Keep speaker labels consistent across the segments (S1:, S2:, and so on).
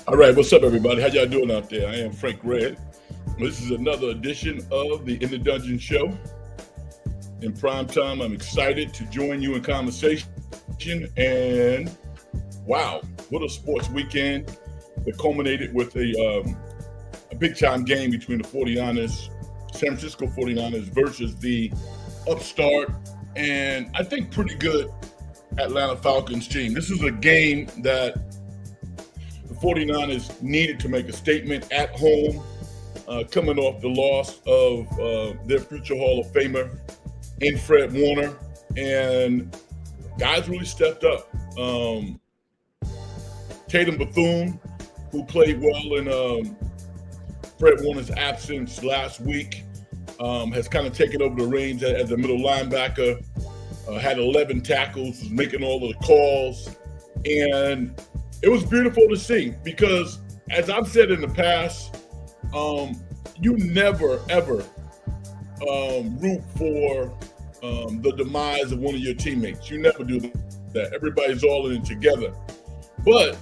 S1: All right, what's up, everybody? How y'all doing out there? I am Frank Red. This is another edition of the In the Dungeon Show. In prime time, I'm excited to join you in conversation. And wow, what a sports weekend that culminated with a big-time game between the 49ers, San Francisco 49ers versus the upstart and I think pretty good Atlanta Falcons team. This is a game that the 49ers needed to make a statement at home, coming off the loss of their future Hall of Famer in Fred Warner. And guys really stepped up. Tatum Bethune, who played well in Fred Warner's absence last week, has kind of taken over the reins as a middle linebacker, had 11 tackles, was making all of the calls. And it was beautiful to see because, as I've said in the past, you never, ever root for the demise of one of your teammates. You never do that. Everybody's all in it together. But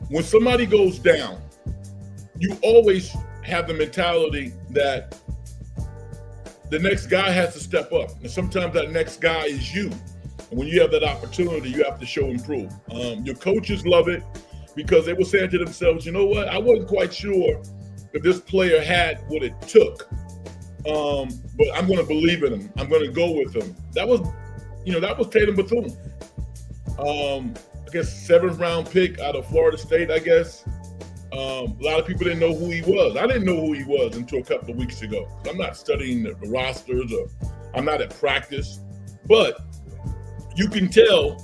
S1: when somebody goes down, you always have the mentality that the next guy has to step up. And sometimes that next guy is you. And when you have that opportunity, you have to show and prove. Your coaches love it because they were saying to themselves, you know what? I wasn't quite sure if this player had what it took. But I'm going to believe in him. I'm going to go with him. That was Tatum Bethune. I guess 7th round pick out of Florida State, I guess. A lot of people didn't know who he was. I didn't know who he was until a couple of weeks ago. I'm not studying the rosters or I'm not at practice. But you can tell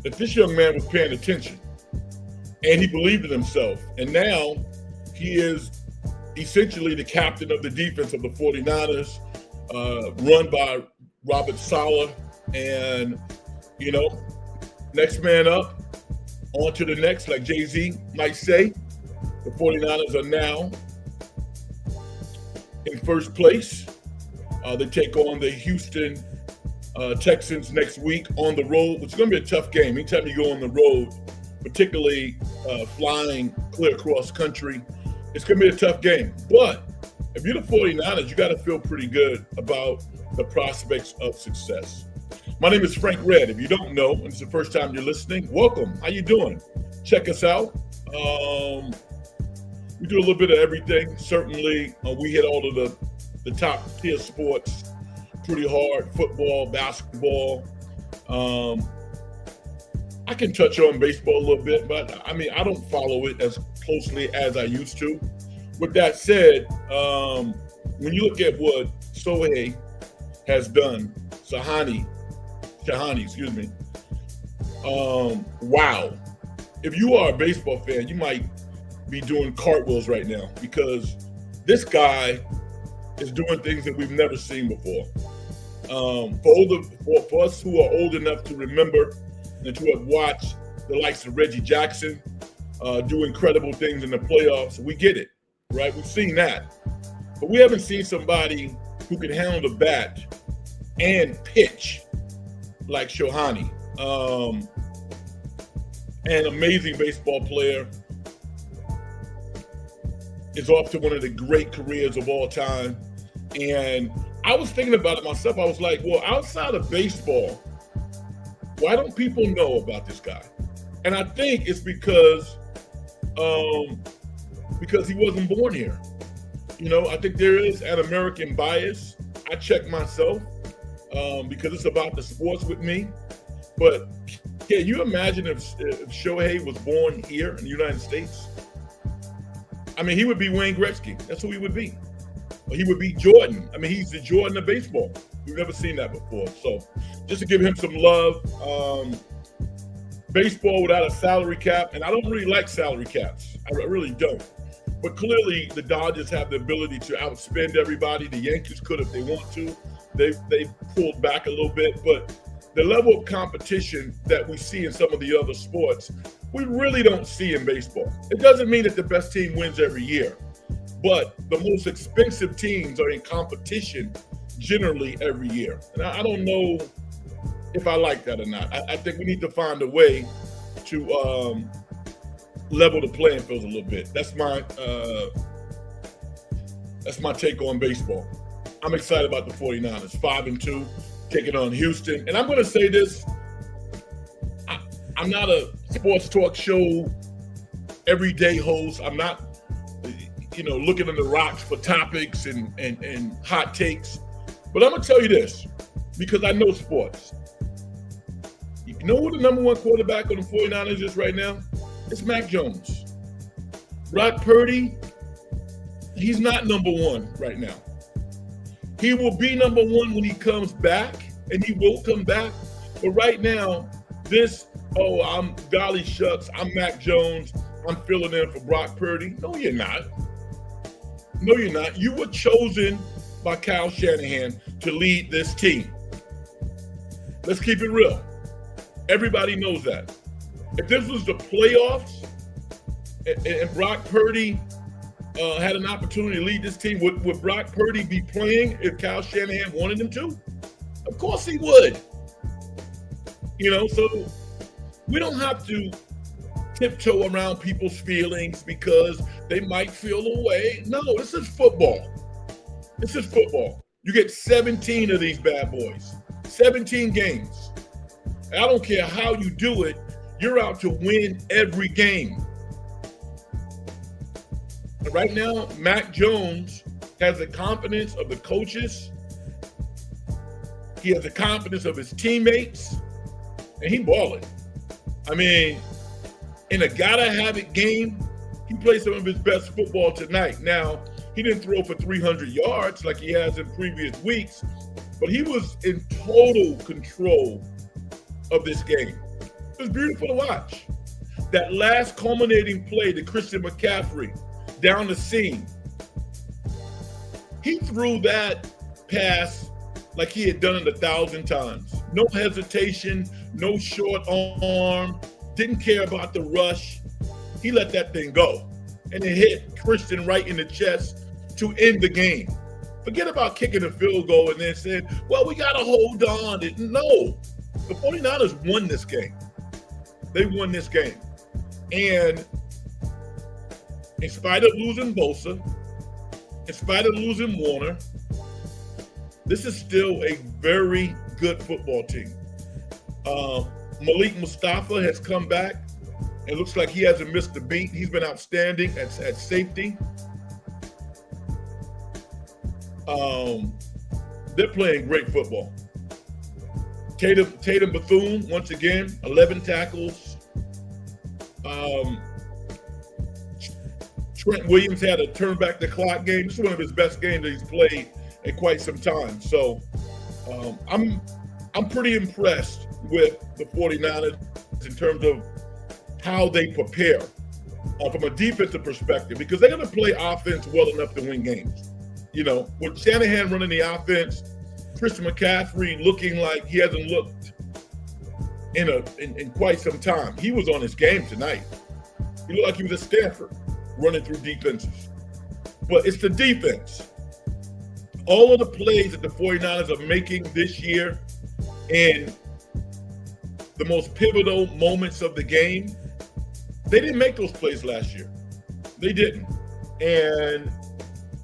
S1: that this young man was paying attention and he believed in himself. And now he is essentially the captain of the defense of the 49ers, run by Robert Saleh. And, next man up, on to the next, like Jay-Z might say. The 49ers are now in first place. They take on the Houston Texans next week on the road, which is going to be a tough game. Anytime you go on the road, particularly flying clear across country, it's going to be a tough game. But if you're the 49ers, you got to feel pretty good about the prospects of success. My name is Frank Red. If you don't know, and it's the first time you're listening, welcome. How you doing? Check us out. We do a little bit of everything. Certainly, we hit all of the top tier sports pretty hard. Football, basketball. I can touch on baseball a little bit, but I don't follow it as closely as I used to. With that said, when you look at what Shohei has done, Shahani, excuse me. Wow. If you are a baseball fan, you might be doing cartwheels right now because this guy is doing things that we've never seen before. For us who are old enough to remember and to have watched the likes of Reggie Jackson do incredible things in the playoffs, we get it, right? We've seen that. But we haven't seen somebody who can handle the bat and pitch like Shohei. An amazing baseball player. Is off to one of the great careers of all time. And I was thinking about it myself. I was like, well, outside of baseball, why don't people know about this guy? And I think it's because he wasn't born here. I think there is an American bias. I check myself because it's about the sports with me. But can you imagine if Shohei was born here in the United States? He would be Wayne Gretzky. That's who he would be. Or he would be Jordan. He's the Jordan of baseball. We've never seen that before. So just to give him some love, baseball without a salary cap, and I don't really like salary caps. I really don't. But clearly the Dodgers have the ability to outspend everybody. The Yankees could if they want to. They've pulled back a little bit, but the level of competition that we see in some of the other sports, we really don't see in baseball. It doesn't mean that the best team wins every year, but the most expensive teams are in competition generally every year. And I don't know if I like that or not. I think we need to find a way to level the playing field a little bit. That's my take on baseball. I'm excited about the 49ers, 5-2, taking on Houston. And I'm going to say this, I'm not a sports talk show everyday host. I'm not, looking in the rocks for topics and hot takes. But I'm going to tell you this, because I know sports. You know who the number one quarterback on the 49ers is right now? It's Mac Jones. Brock Purdy, he's not number one right now. He will be number one when he comes back, and he will come back. But right now, I'm golly shucks, I'm Mac Jones, I'm filling in for Brock Purdy. No, you're not. No, you're not. You were chosen by Kyle Shanahan to lead this team. Let's keep it real. Everybody knows that. If this was the playoffs and Brock Purdy had an opportunity to lead this team, would Brock Purdy be playing if Kyle Shanahan wanted him to? Of course he would. So we don't have to tiptoe around people's feelings because they might feel a way. No, this is football. This is football. You get 17 of these bad boys, 17 games. And I don't care how you do it, you're out to win every game. And right now, Mac Jones has the confidence of the coaches. He has the confidence of his teammates, and he balling. I mean, in a gotta-have-it game, he played some of his best football tonight. Now, he didn't throw for 300 yards like he has in previous weeks, but he was in total control of this game. It was beautiful to watch. That last culminating play to Christian McCaffrey down the seam, he threw that pass like he had done it 1,000 times. No hesitation, no short arm, didn't care about the rush. He let that thing go. And it hit Christian right in the chest to end the game. Forget about kicking a field goal and then saying, well, we got to hold on. No, the 49ers won this game. They won this game. And in spite of losing Bosa, in spite of losing Warner, this is still a very good football team. Malik Mustafa has come back. It looks like he hasn't missed a beat. He's been outstanding at safety. They're playing great football. Tatum Bethune, once again, 11 tackles. Trent Williams had a turn back the clock game. This is one of his best games that he's played in quite some time. So I'm pretty impressed with the 49ers in terms of how they prepare from a defensive perspective, because they're going to play offense well enough to win games. With Shanahan running the offense, Christian McCaffrey looking like he hasn't looked in quite some time. He was on his game tonight. He looked like he was at Stanford running through defenses. But it's the defense. All of the plays that the 49ers are making this year in the most pivotal moments of the game, they didn't make those plays last year. They didn't. And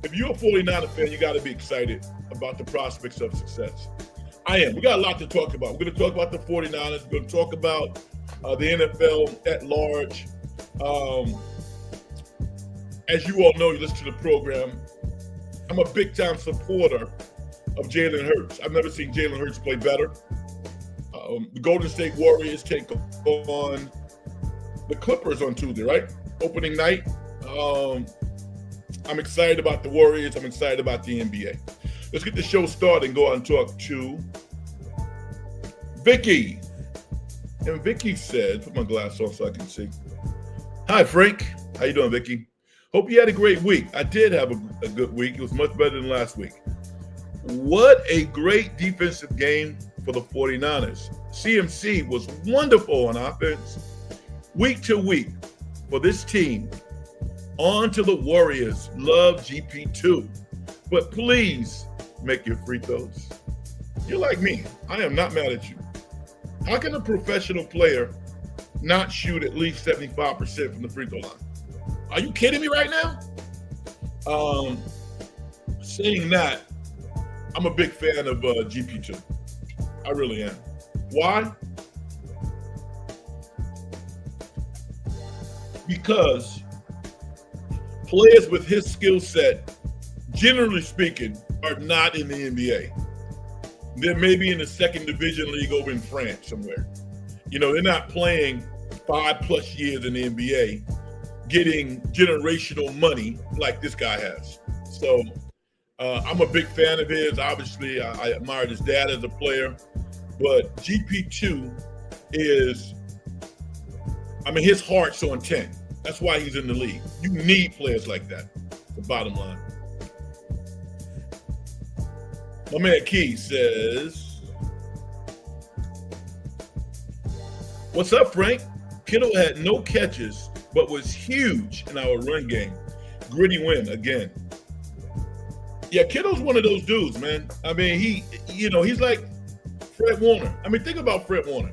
S1: if you're a 49er fan, you got to be excited about the prospects of success. I am. We got a lot to talk about. We're going to talk about the 49ers. We're going to talk about the NFL at large. As you all know, you listen to the program, I'm a big-time supporter of Jalen Hurts. I've never seen Jalen Hurts play better. The Golden State Warriors take on the Clippers on Tuesday, right? Opening night. I'm excited about the Warriors. I'm excited about the NBA. Let's get the show started and go out and talk to Vicky. And Vicky said, put my glass on so I can see. Hi, Frank. How you doing, Vicky? Hope you had a great week. I did have a good week. It was much better than last week. What a great defensive game for the 49ers. CMC was wonderful on offense. Week to week for this team. On to the Warriors. Love GP2. But please make your free throws. You're like me. I am not mad at you. How can a professional player not shoot at least 75% from the free throw line. Are you kidding me right now? Saying that, I'm a big fan of GP2. I really am. Why? Because players with his skill set, generally speaking, are not in the NBA. They're maybe in the second division league over in France somewhere. You know, they're not playing 5+ years in the NBA, getting generational money like this guy has. So I'm a big fan of his. Obviously, I admired his dad as a player, but GP2 is, I mean, his heart's on 10. That's why he's in the league. You need players like that, the bottom line. My man Key says, what's up, Frank? Kittle had no catches, but was huge in our run game. Gritty win again. Yeah, Kittle's one of those dudes, man. I mean, he's like Fred Warner. I mean, think about Fred Warner.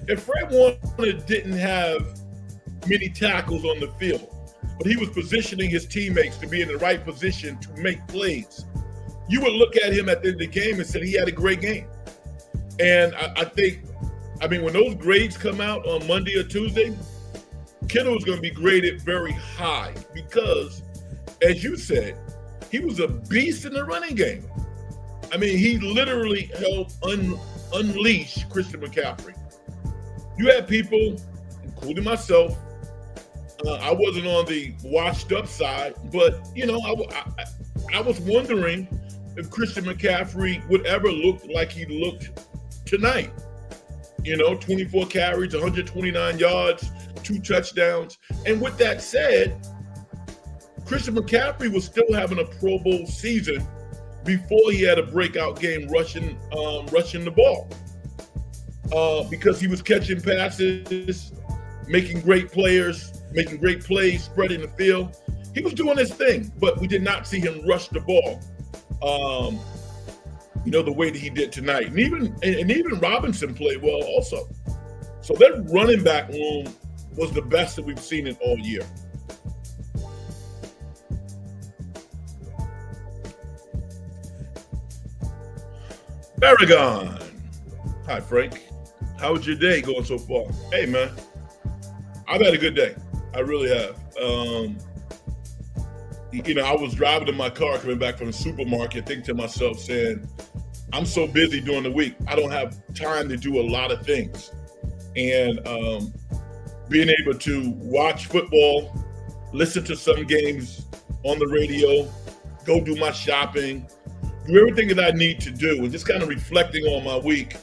S1: If Fred Warner didn't have many tackles on the field, but he was positioning his teammates to be in the right position to make plays, you would look at him at the end of the game and say he had a great game. And I think, when those grades come out on Monday or Tuesday, Kittle is going to be graded very high because, as you said, he was a beast in the running game. I mean, he literally helped unleash Christian McCaffrey. You had people, including myself, I wasn't on the washed up side, but, I was wondering if Christian McCaffrey would ever look like he looked tonight. 24 carries, 129 yards, 2 touchdowns. And with that said, Christian McCaffrey was still having a Pro Bowl season before he had a breakout game rushing the ball. Because he was catching passes, making great plays, spreading the field. He was doing his thing, but we did not see him rush the ball the way that he did tonight. And even Robinson played well also. So that running back room was the best that we've seen it all year. Aragon. Hi, Frank. How's your day going so far? Hey, man. I've had a good day. I really have. I was driving in my car coming back from the supermarket, thinking to myself, saying, I'm so busy during the week, I don't have time to do a lot of things. And being able to watch football, listen to some games on the radio, go do my shopping, do everything that I need to do, and just kind of reflecting on my week,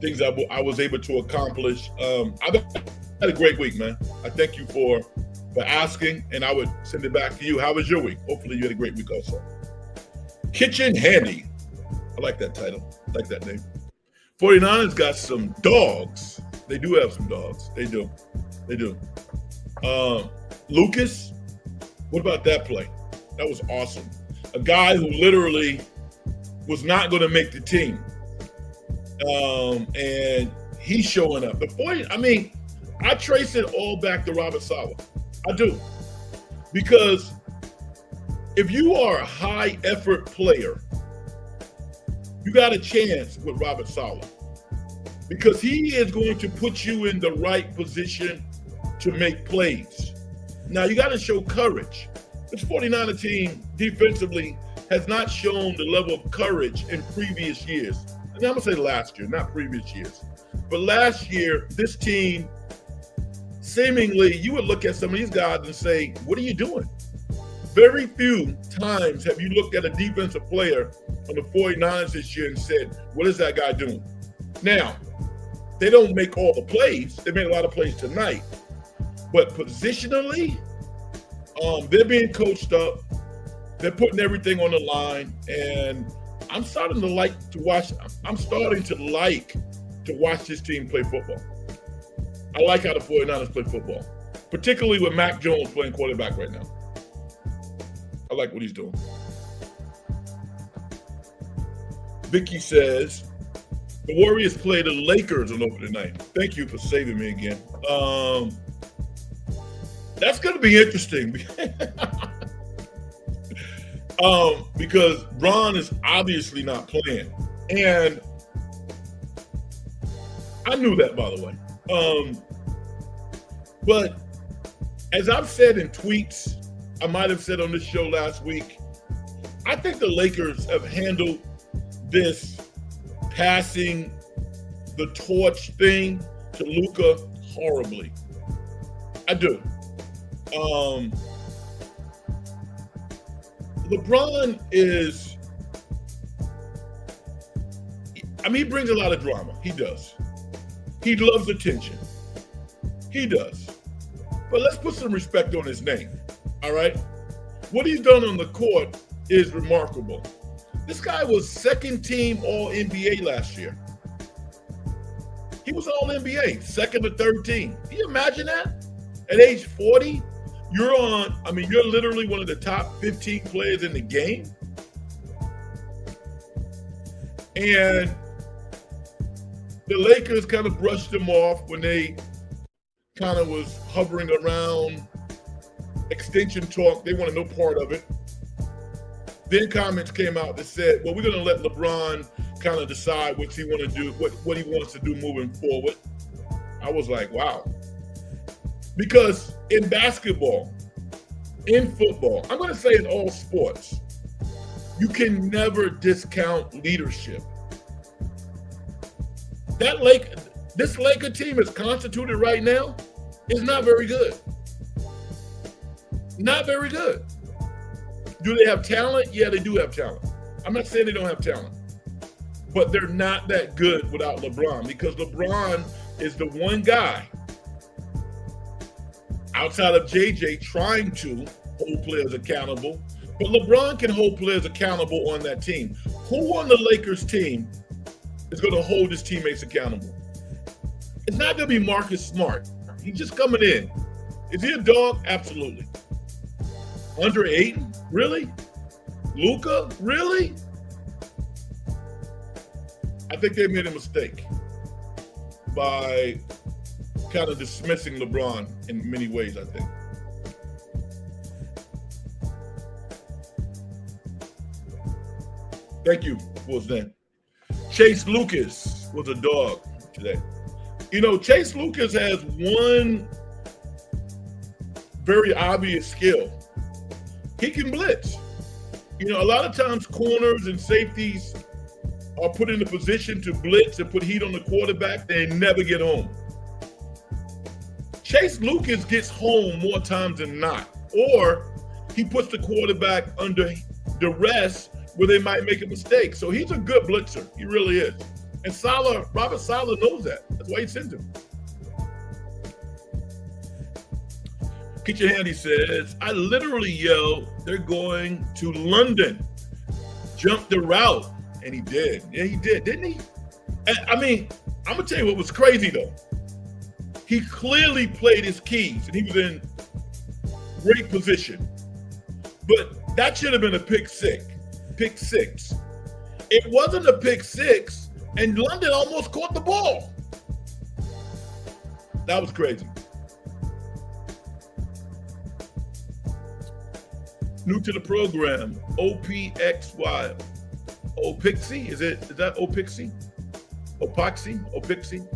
S1: things I was able to accomplish. I've had a great week, man. I thank you for asking, and I would send it back to you. How was your week? Hopefully you had a great week also. Kitchen Handy. I like that title. I like that name. 49ers got some dogs. They do have some dogs. They do. Lucas, what about that play? That was awesome. A guy who literally was not going to make the team. And he's showing up. I trace it all back to Robert Saleh. I do. Because if you are a high effort player, you got a chance with Robert Saleh. Because he is going to put you in the right position to make plays. Now, you got to show courage. This 49er team defensively has not shown the level of courage in previous years. And I'm going to say last year, not previous years. But last year, this team, seemingly, you would look at some of these guys and say, what are you doing? Very few times have you looked at a defensive player on the 49ers this year and said, what is that guy doing? Now, they don't make all the plays. They made a lot of plays tonight. But positionally, they're being coached up. They're putting everything on the line. And I'm starting to like to watch this team play football. I like how the 49ers play football, particularly with Mac Jones playing quarterback right now. I like what he's doing. Vicky says, The Warriors play the Lakers on opening night. Thank you for saving me again. That's going to be interesting. Because Bron is obviously not playing. And I knew that, by the way. But as I've said in tweets, I might have said on this show last week, I think the Lakers have handled this passing the torch thing to Luka horribly. I do. LeBron is, he brings a lot of drama. He does. He loves attention. He does. But let's put some respect on his name, all right? What he's done on the court is remarkable. This guy was second team All-NBA last year. He was All-NBA, second or third team. Can you imagine that? At age 40, you're literally one of the top 15 players in the game. And the Lakers kind of brushed him off when they kind of was hovering around extension talk. They wanted no part of it. Then comments came out that said, well, we're going to let LeBron kind of decide what he want to do, what he wants to do moving forward. I was like, wow. Because in basketball, in football, I'm going to say in all sports, you can never discount leadership. This Laker team is constituted right now is not very good. Not very good. Do they have talent? Yeah, they do have talent. I'm not saying they don't have talent. But they're not that good without LeBron, because LeBron is the one guy outside of JJ trying to hold players accountable. But LeBron can hold players accountable on that team. Who on the Lakers team is going to hold his teammates accountable? It's not going to be Marcus Smart. He's just coming in. Is he a dog? Absolutely. Andre Ayton? Really? Luka? Really? I think they made a mistake by kind of dismissing LeBron in many ways, I think. Thank you. What was that? Chase Lucas was a dog today. You know, Chase Lucas has one very obvious skill. He can blitz. You know, a lot of times corners and safeties are put in a position to blitz and put heat on the quarterback. They never get home. Chase Lucas gets home more times than not, or he puts the quarterback under duress where they might make a mistake. So he's a good blitzer. He really is. And Robert Saleh knows that. That's why he sends him. Get your hand, he says. I literally yelled, they're going to London. Jump the route. And he did. Yeah, he did, didn't he? And, I'm going to tell you what was crazy, though. He clearly played his keys, and he was in great position. But that should have been a pick six. It wasn't a pick six, and London almost caught the ball. That was crazy. New to the program, OPXY. Opixie? Is that Opixie? Opixie?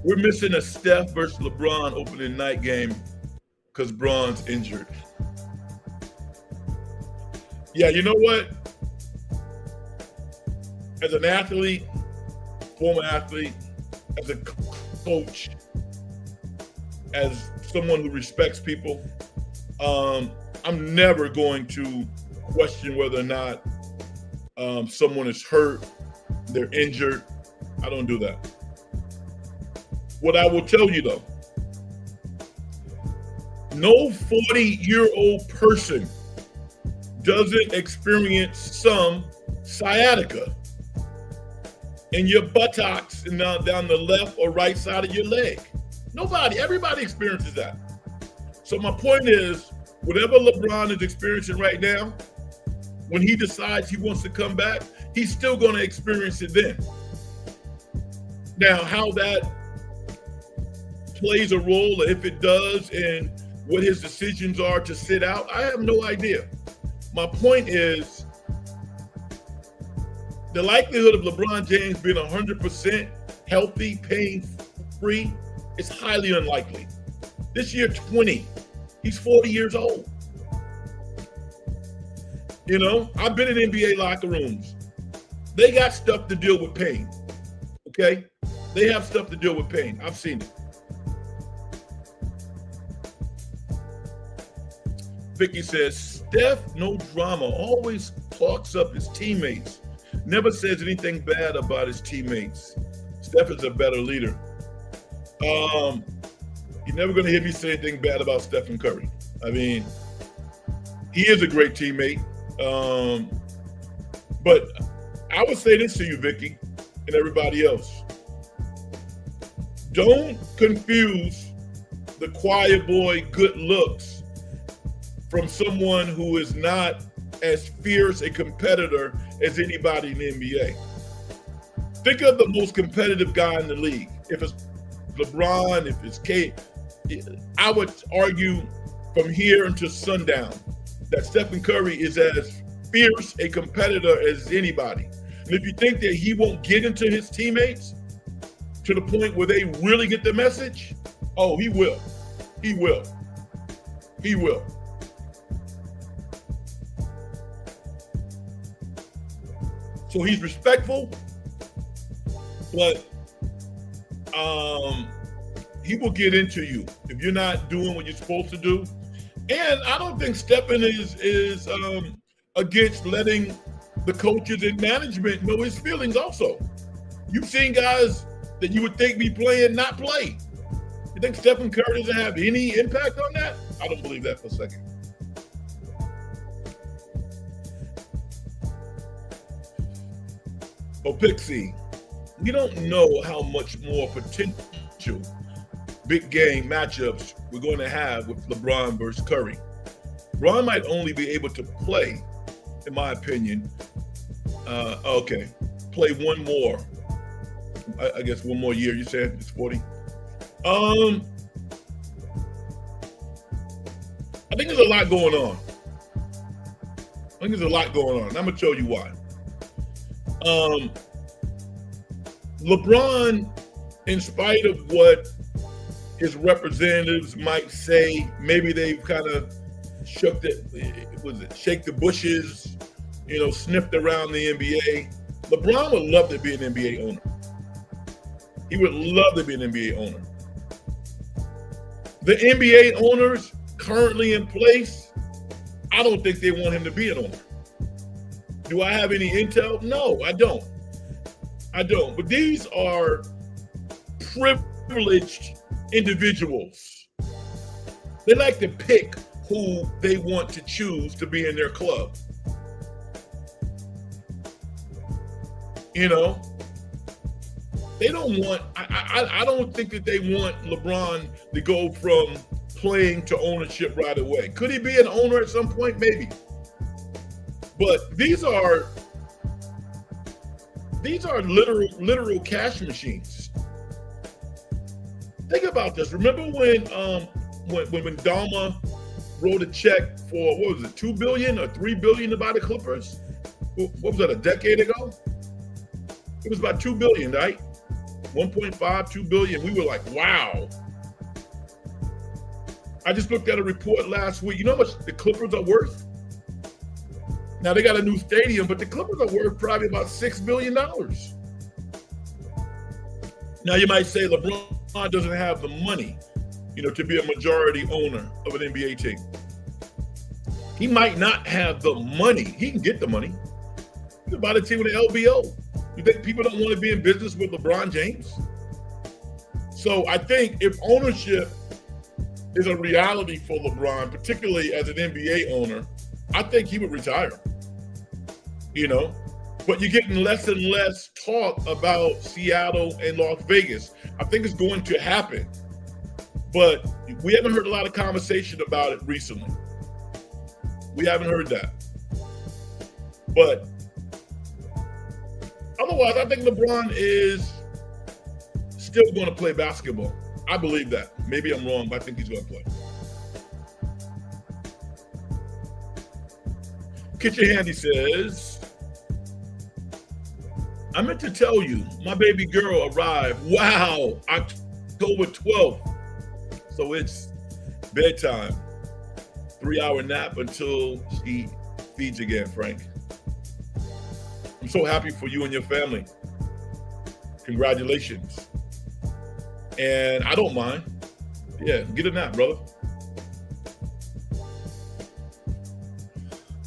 S1: We're missing a Steph versus LeBron opening night game because Bron's injured. Yeah, you know what? As an athlete, former athlete, as a coach, as someone who respects people, I'm never going to question whether or not someone is hurt, they're injured. I don't do that. What I will tell you, though, no 40-year-old person doesn't experience some sciatica in your buttocks and down the left or right side of your leg. Everybody experiences that. So my point is, whatever LeBron is experiencing right now, when he decides he wants to come back, he's still going to experience it then. Now, how that plays a role, if it does, and what his decisions are to sit out, I have no idea. My point is, the likelihood of LeBron James being 100% healthy, pain-free, is highly unlikely. This year, 20. He's 40 years old. You know, I've been in NBA locker rooms. They got stuff to deal with pain, okay? They have stuff to deal with pain. I've seen it. Vicky says, Steph, no drama, always talks up his teammates. Never says anything bad about his teammates. Steph is a better leader. You're never going to hear me say anything bad about Stephen Curry. I mean, he is a great teammate. But I would say this to you, Vicky, and everybody else. Don't confuse the quiet boy good looks from someone who is not as fierce a competitor as anybody in the NBA. Think of the most competitive guy in the league. If it's LeBron, if it's Kate, I would argue from here until sundown that Stephen Curry is as fierce a competitor as anybody. And if you think that he won't get into his teammates to the point where they really get the message, oh, he will. He will. He will. So he's respectful, but he will get into you if you're not doing what you're supposed to do. And I don't think Stephen is against letting the coaches and management know his feelings also. You've seen guys that you would think be playing not play. You think Stephen Curry doesn't have any impact on that? I don't believe that for a second. Oh, Pixie, we don't know how much more potential big game matchups we're going to have with LeBron versus Curry. LeBron might only be able to play, in my opinion, play one more. I guess one more year, you said it's 40. I think there's a lot going on. I'm going to show you why. LeBron, in spite of what his representatives might say, maybe they've kind of shake the bushes, sniffed around the NBA. LeBron would love to be an NBA owner. He would love to be an NBA owner. The NBA owners currently in place, I don't think they want him to be an owner. Do I have any intel? No, I don't. But these are privileged individuals. They like to pick who they want to choose to be in their club. They don't want, I don't think that they want LeBron to go from playing to ownership right away. Could he be an owner at some point? Maybe. But these are literal cash machines. Think about this. Remember when Dama wrote a check for, what was it, $2 billion or $3 billion to buy the Clippers? What was that, a decade ago? It was about $2 billion, right? 1.5, $2 billion. We were like, wow. I just looked at a report last week. You know how much the Clippers are worth? Now they got a new stadium, but the Clippers are worth probably about $6 billion. Now you might say LeBron doesn't have the money, to be a majority owner of an NBA team. He might not have the money. He can get the money. He can buy the team with an LBO. You think people don't want to be in business with LeBron James? So I think if ownership is a reality for LeBron, particularly as an NBA owner, I think he would retire. But you're getting less and less talk about Seattle and Las Vegas. I think it's going to happen, but we haven't heard a lot of conversation about it recently. We haven't heard that. But otherwise, I think LeBron is still going to play basketball. I believe that. Maybe I'm wrong, but I think he's going to play. Kitchen Handy says, I meant to tell you, my baby girl arrived. Wow, October 12th. So it's bedtime. 3-hour nap until she feeds again, Frank. I'm so happy for you and your family. Congratulations. And I don't mind. Yeah, get a nap, brother.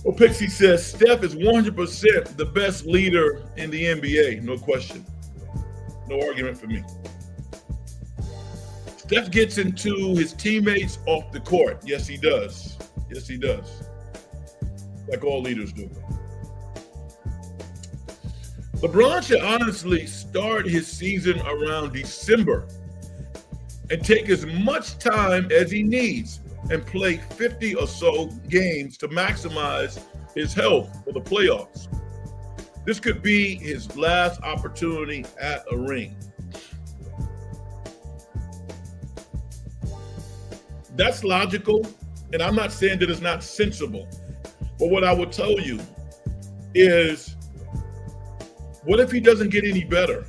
S1: Well, Pixie says, Steph is 100% the best leader in the NBA. No question. No argument for me. Steph gets into his teammates off the court. Yes, he does. Yes, he does. Like all leaders do. LeBron should honestly start his season around December and take as much time as he needs and play 50 or so games to maximize his health for the playoffs. This could be his last opportunity at a ring. That's logical, and I'm not saying that it's not sensible. But what I would tell you is, what if he doesn't get any better?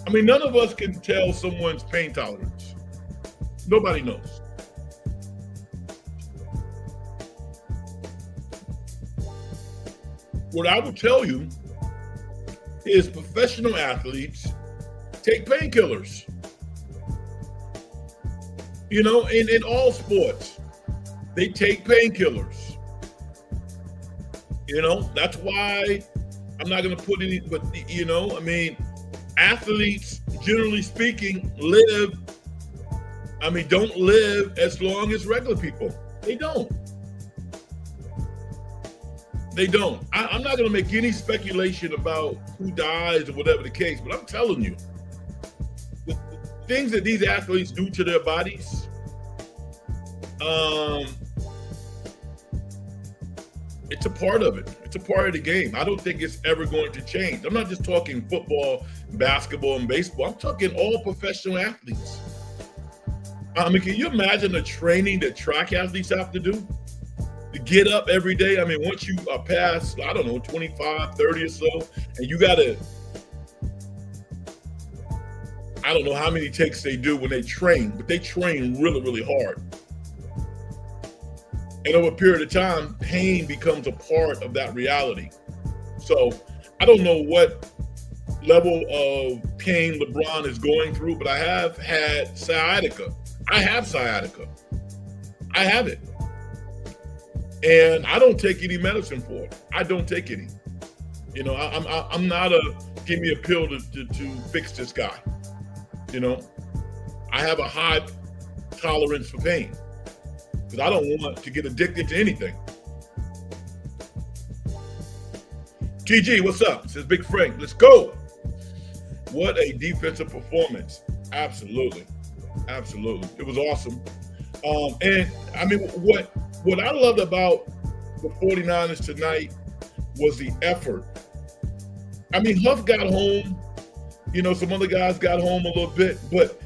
S1: I mean, none of us can tell someone's pain tolerance. Nobody knows. What I would tell you is professional athletes take painkillers. You know, in all sports, they take painkillers. You know, that's why I'm not going to put any, but, you know, I mean, athletes, generally speaking, don't live as long as regular people. They don't. They don't. I'm not going to make any speculation about who dies or whatever the case, but I'm telling you, the things that these athletes do to their bodies, it's a part of it. It's a part of the game. I don't think it's ever going to change. I'm not just talking football, basketball, and baseball. I'm talking all professional athletes. I mean, can you imagine the training that track athletes have to do? To get up every day. I mean, once you are past, I don't know, 25, 30 or so, and you got to, I don't know how many takes they do when they train, but they train really, really hard. And over a period of time, pain becomes a part of that reality. So I don't know what level of pain LeBron is going through, but I have had sciatica. I have sciatica. I have it. And I don't take any medicine for it. I don't take any. You know, I'm not a give me a pill to fix this guy. You know, I have a high tolerance for pain because I don't want to get addicted to anything. TG, what's up? Says Big Frank. Let's go. What a defensive performance. Absolutely. Absolutely. It was awesome. And I mean, what I loved about the 49ers tonight was the effort. I mean, Huff got home, you know, some other guys got home a little bit, but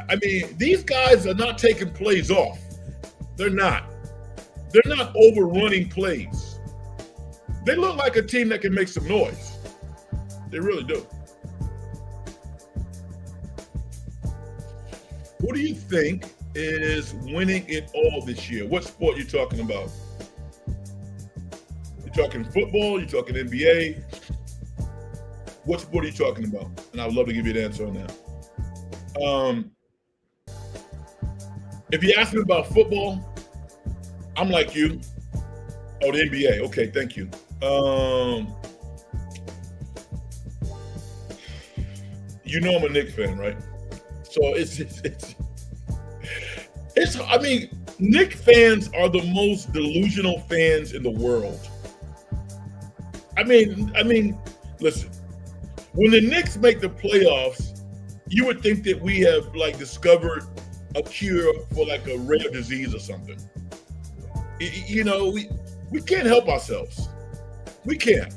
S1: I mean, these guys are not taking plays off. They're not. They're not overrunning plays. They look like a team that can make some noise. They really do. Who do you think is winning it all this year? What sport you talking about? You talking football? You talking NBA? What sport are you talking about? And I would love to give you an answer on that. If you ask me about football, I'm like you. Oh, the NBA. Okay, thank you. You know I'm a Knicks fan, right? So I mean, Knicks fans are the most delusional fans in the world. I mean, listen, when the Knicks make the playoffs, you would think that we have like discovered a cure for like a rare disease or something. You know, we can't help ourselves. We can't.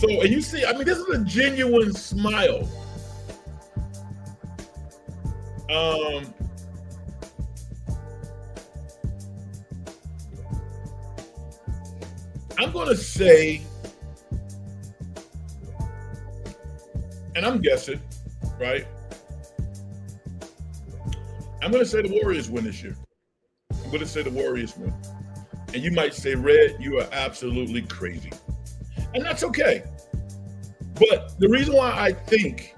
S1: So, and you see, I mean, this is a genuine smile. I'm going to say, and I'm guessing, right? I'm going to say the Warriors win this year. I'm going to say the Warriors win. And you might say, Red, you are absolutely crazy. And that's okay. But the reason why I think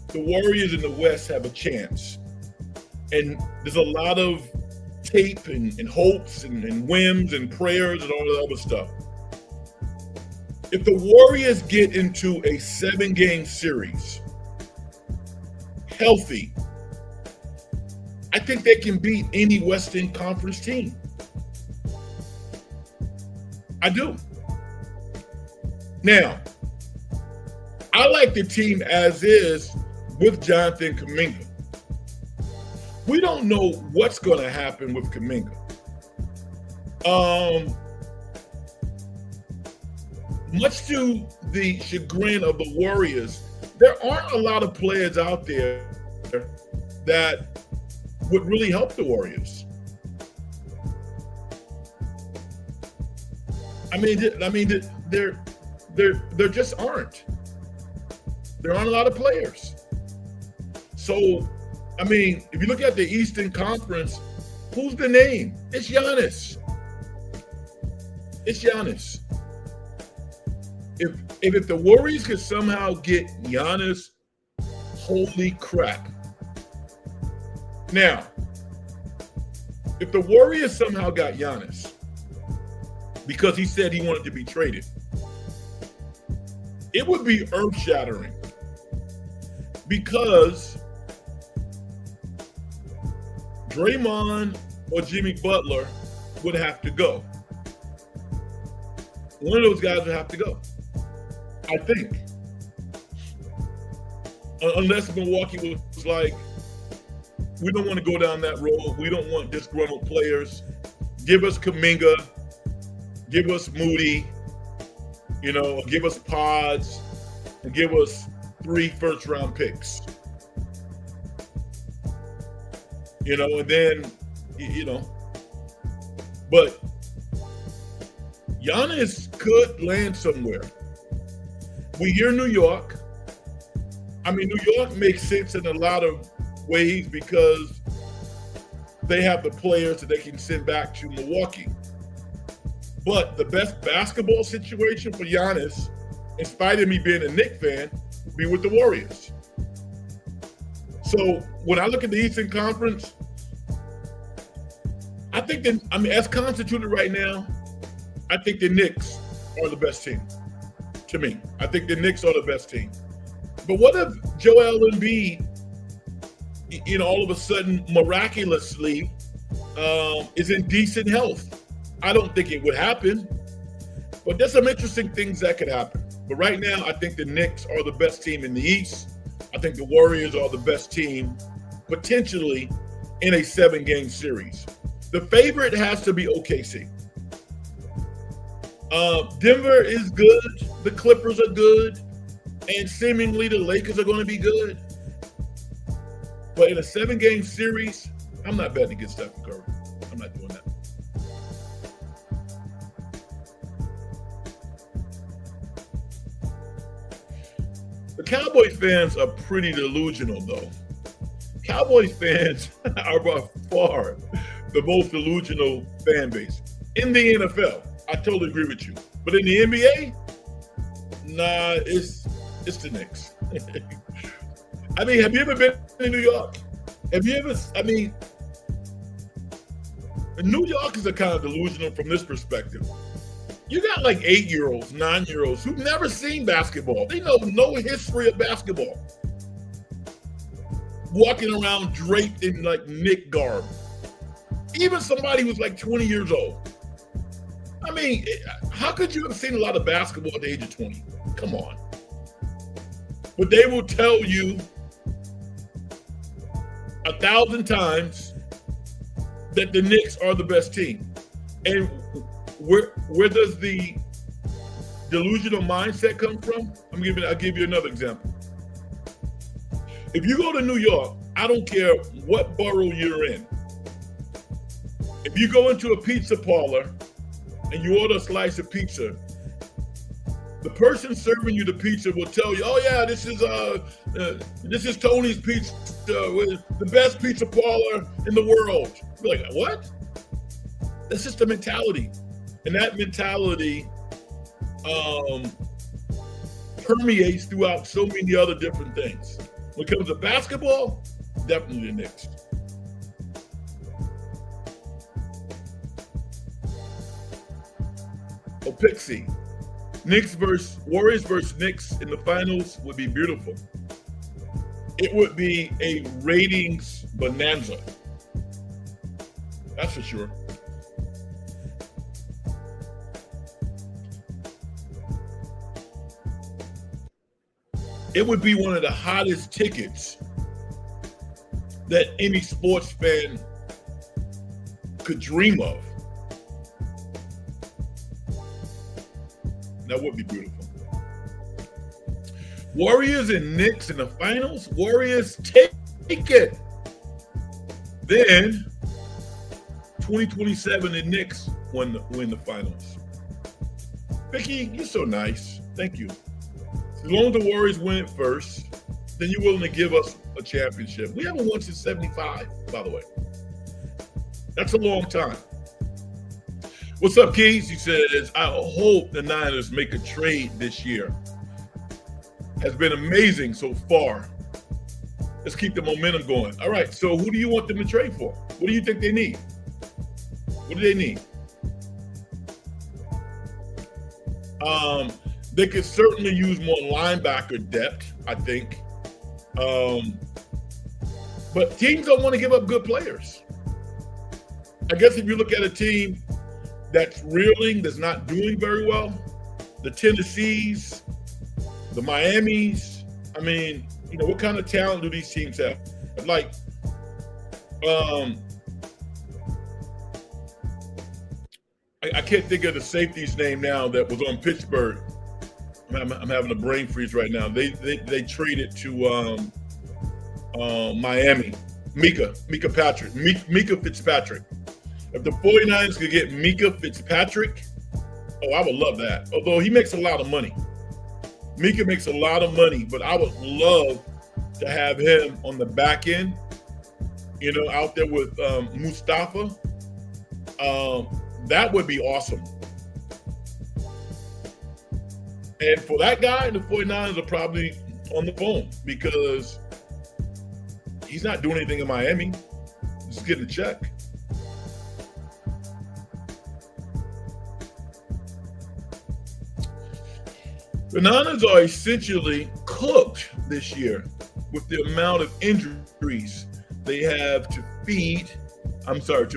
S1: the Warriors in the West have a chance, and there's a lot of tape and hopes and whims and prayers and all that other stuff. If the Warriors get into a 7-game series healthy, I think they can beat any Western Conference team. I do. Now, I like the team as is with Jonathan Kuminga. We don't know what's going to happen with Kuminga. Much to the chagrin of the Warriors, there aren't a lot of players out there that would really help the Warriors. I mean, there just aren't. There aren't a lot of players. So, I mean, if you look at the Eastern Conference, who's the name? It's Giannis. It's Giannis. If the Warriors could somehow get Giannis, holy crap. Now, if the Warriors somehow got Giannis because he said he wanted to be traded, it would be earth-shattering because Draymond or Jimmy Butler would have to go. One of those guys would have to go, I think. Unless Milwaukee was like, we don't want to go down that road. We don't want disgruntled players. Give us Kuminga. Give us Moody. Give us Pods. And give us 3 first-round picks. And then, but Giannis could land somewhere. We hear New York. I mean, New York makes sense in a lot of ways because they have the players that they can send back to Milwaukee. But the best basketball situation for Giannis, in spite of me being a Knicks fan, would be with the Warriors. So when I look at the Eastern Conference, I think that, as constituted right now, I think the Knicks are the best team. To me, I think the Knicks are the best team. But what if Joel Embiid, all of a sudden, miraculously, is in decent health? I don't think it would happen, but there's some interesting things that could happen. But right now, I think the Knicks are the best team in the East. I think the Warriors are the best team, potentially, in a 7-game series. The favorite has to be OKC. Denver is good. The Clippers are good. And seemingly the Lakers are going to be good. But in a 7-game series, I'm not betting against Stephen Curry. I'm not doing that. The Cowboys fans are pretty delusional, though. Cowboys fans are by far the most delusional fan base in the NFL. I totally agree with you. But in the NBA, nah, it's the Knicks. I mean, have you ever been in New York? New York is a kind of delusional from this perspective. You got like 8-year-olds, 9-year-olds who've never seen basketball. They know no history of basketball. Walking around draped in like Knick garb. Even somebody who's like 20 years old. I mean, how could you have seen a lot of basketball at the age of 20? Come on. But they will tell you 1,000 times that the Knicks are the best team. And where does the delusional mindset come from? I'll give you another example. If you go to New York, I don't care what borough you're in. If you go into a pizza parlor and you order a slice of pizza, the person serving you the pizza will tell you, "Oh yeah, this is Tony's Pizza, the best pizza parlor in the world." You're like, what? That's just the mentality, and that mentality permeates throughout so many other different things. When it comes to basketball, definitely the Knicks. Oh, Pixie. Warriors versus Knicks in the finals would be beautiful. It would be a ratings bonanza. That's for sure. It would be one of the hottest tickets that any sports fan could dream of. That would be beautiful. Warriors and Knicks in the finals. Warriors take it. Then 2027, the Knicks win the finals. Vicky, you're so nice. Thank you. As long as the Warriors win it first, then you're willing to give us a championship. We haven't won since 75, by the way. That's a long time. What's up, Keys? He says, I hope the Niners make a trade this year. Has been amazing so far. Let's keep the momentum going. All right, so who do you want them to trade for? What do you think they need? What do they need? They could certainly use more linebacker depth, I think. But teams don't want to give up good players. I guess if you look at a team that's reeling, that's not doing very well, the Tennessees, the Miamis, I mean, what kind of talent do these teams have? Like, I can't think of the safety's name now that was on Pittsburgh. I'm having a brain freeze right now. They traded to Miami. Mika Fitzpatrick. If the 49ers could get Mika Fitzpatrick, I would love that. Although he makes a lot of money. Mika makes a lot of money, but I would love to have him on the back end, out there with Mustafa. That would be awesome. And for that guy, the 49ers are probably on the phone because he's not doing anything in Miami. He's just getting a check. The Niners are essentially cooked this year with the amount of injuries they have to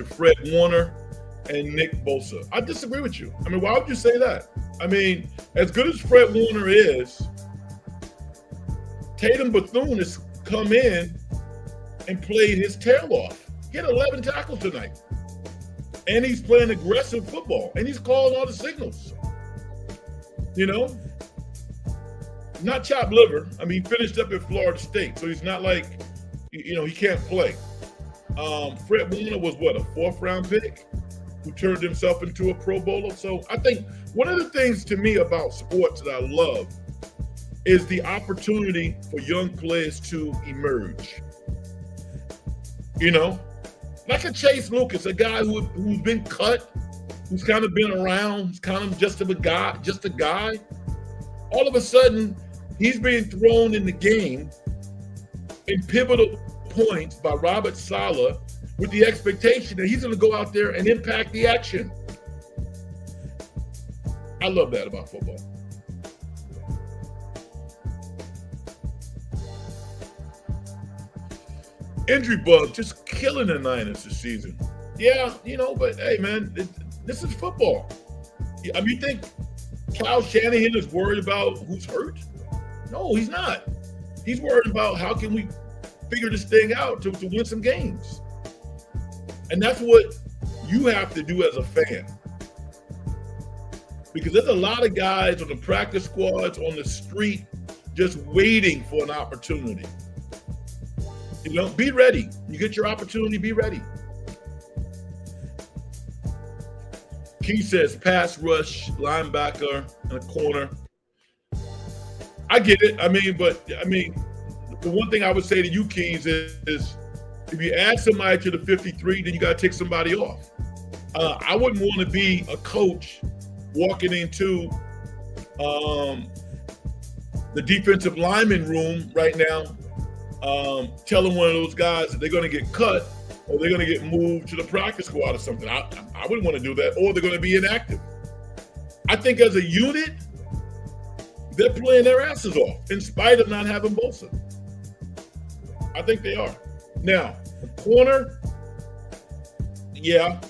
S1: Fred Warner and Nick Bosa. I disagree with you. I mean, why would you say that? I mean, as good as Fred Warner is, Tatum Bethune has come in and played his tail off. He had 11 tackles tonight. And he's playing aggressive football. And he's calling all the signals. Not chopped liver. I mean, he finished up at Florida State, so he's not like, he can't play. Fred Warner was a 4th-round pick who turned himself into a Pro Bowler. So I think one of the things to me about sports that I love is the opportunity for young players to emerge. Like a Chase Lucas, a guy who's been cut, who's kind of been around, who's kind of just a guy. All of a sudden, he's being thrown in the game in pivotal points by Robert Saleh with the expectation that he's going to go out there and impact the action. I love that about football. Injury bug just killing the Niners this season. Yeah, but hey, man, this is football. I mean, you think Kyle Shanahan is worried about who's hurt? No, he's not. He's worried about how can we figure this thing out to win some games. And that's what you have to do as a fan. because there's a lot of guys on the practice squads, on the street, just waiting for an opportunity. Be ready. You get your opportunity, be ready. Key says pass rush, linebacker, and a corner. I get it. The one thing I would say to you, Keys, is if you add somebody to the 53, then you got to take somebody off. I wouldn't want to be a coach walking into the defensive lineman room right now, telling one of those guys that they're going to get cut or they're going to get moved to the practice squad or something. I wouldn't want to do that, or they're going to be inactive. I think as a unit, they're playing their asses off in spite of not having Bosa. I think they are. Now, the corner, yeah.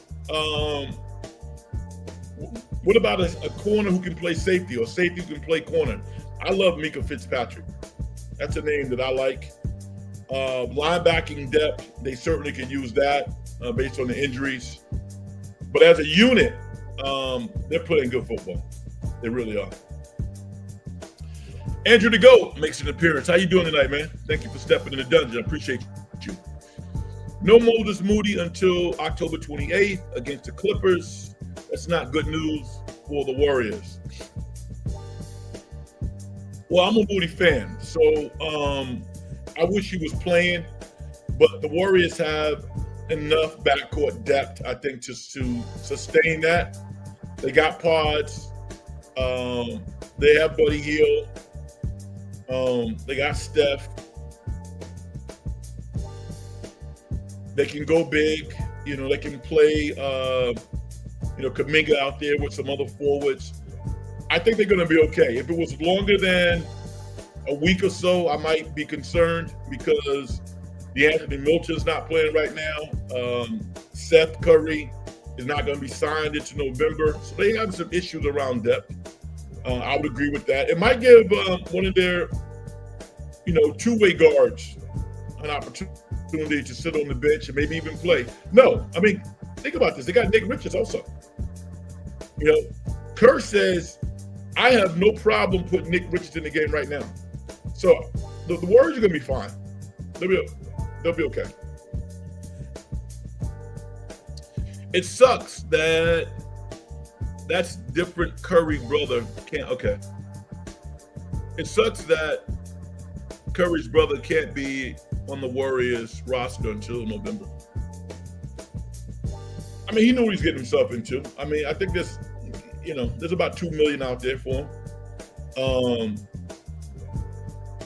S1: What about a corner who can play safety or safety who can play corner? I love Mika Fitzpatrick. That's a name that I like. Linebacking depth, they certainly can use that based on the injuries. But as a unit, they're playing good football. They really are. Andrew the GOAT makes an appearance. How you doing tonight, man? Thank you for stepping in the dungeon. I appreciate you. No Moses Moody until October 28th against the Clippers. That's not good news for the Warriors. Well, I'm a Moody fan, so I wish he was playing, but the Warriors have enough backcourt depth, I think, to sustain that. They got Pods. They have Buddy Hield. They got Steph. They can go big. They can play, Kuminga out there with some other forwards. I think they're going to be okay. If it was longer than a week or so, I might be concerned because DeAnthony Milton's not playing right now. Seth Curry is not going to be signed into November. So they have some issues around depth. I would agree with that. It might give one of their, two-way guards an opportunity to sit on the bench and maybe even play. No, think about this. They got Nick Richards also. Kerr says, I have no problem putting Nick Richards in the game right now. So the Warriors are going to be fine. They'll be okay. It sucks that's different Curry brother can't. Okay. It sucks that Curry's brother can't be on the Warriors roster until November. He knew what he's getting himself into. I think there's about $2 million out there for him.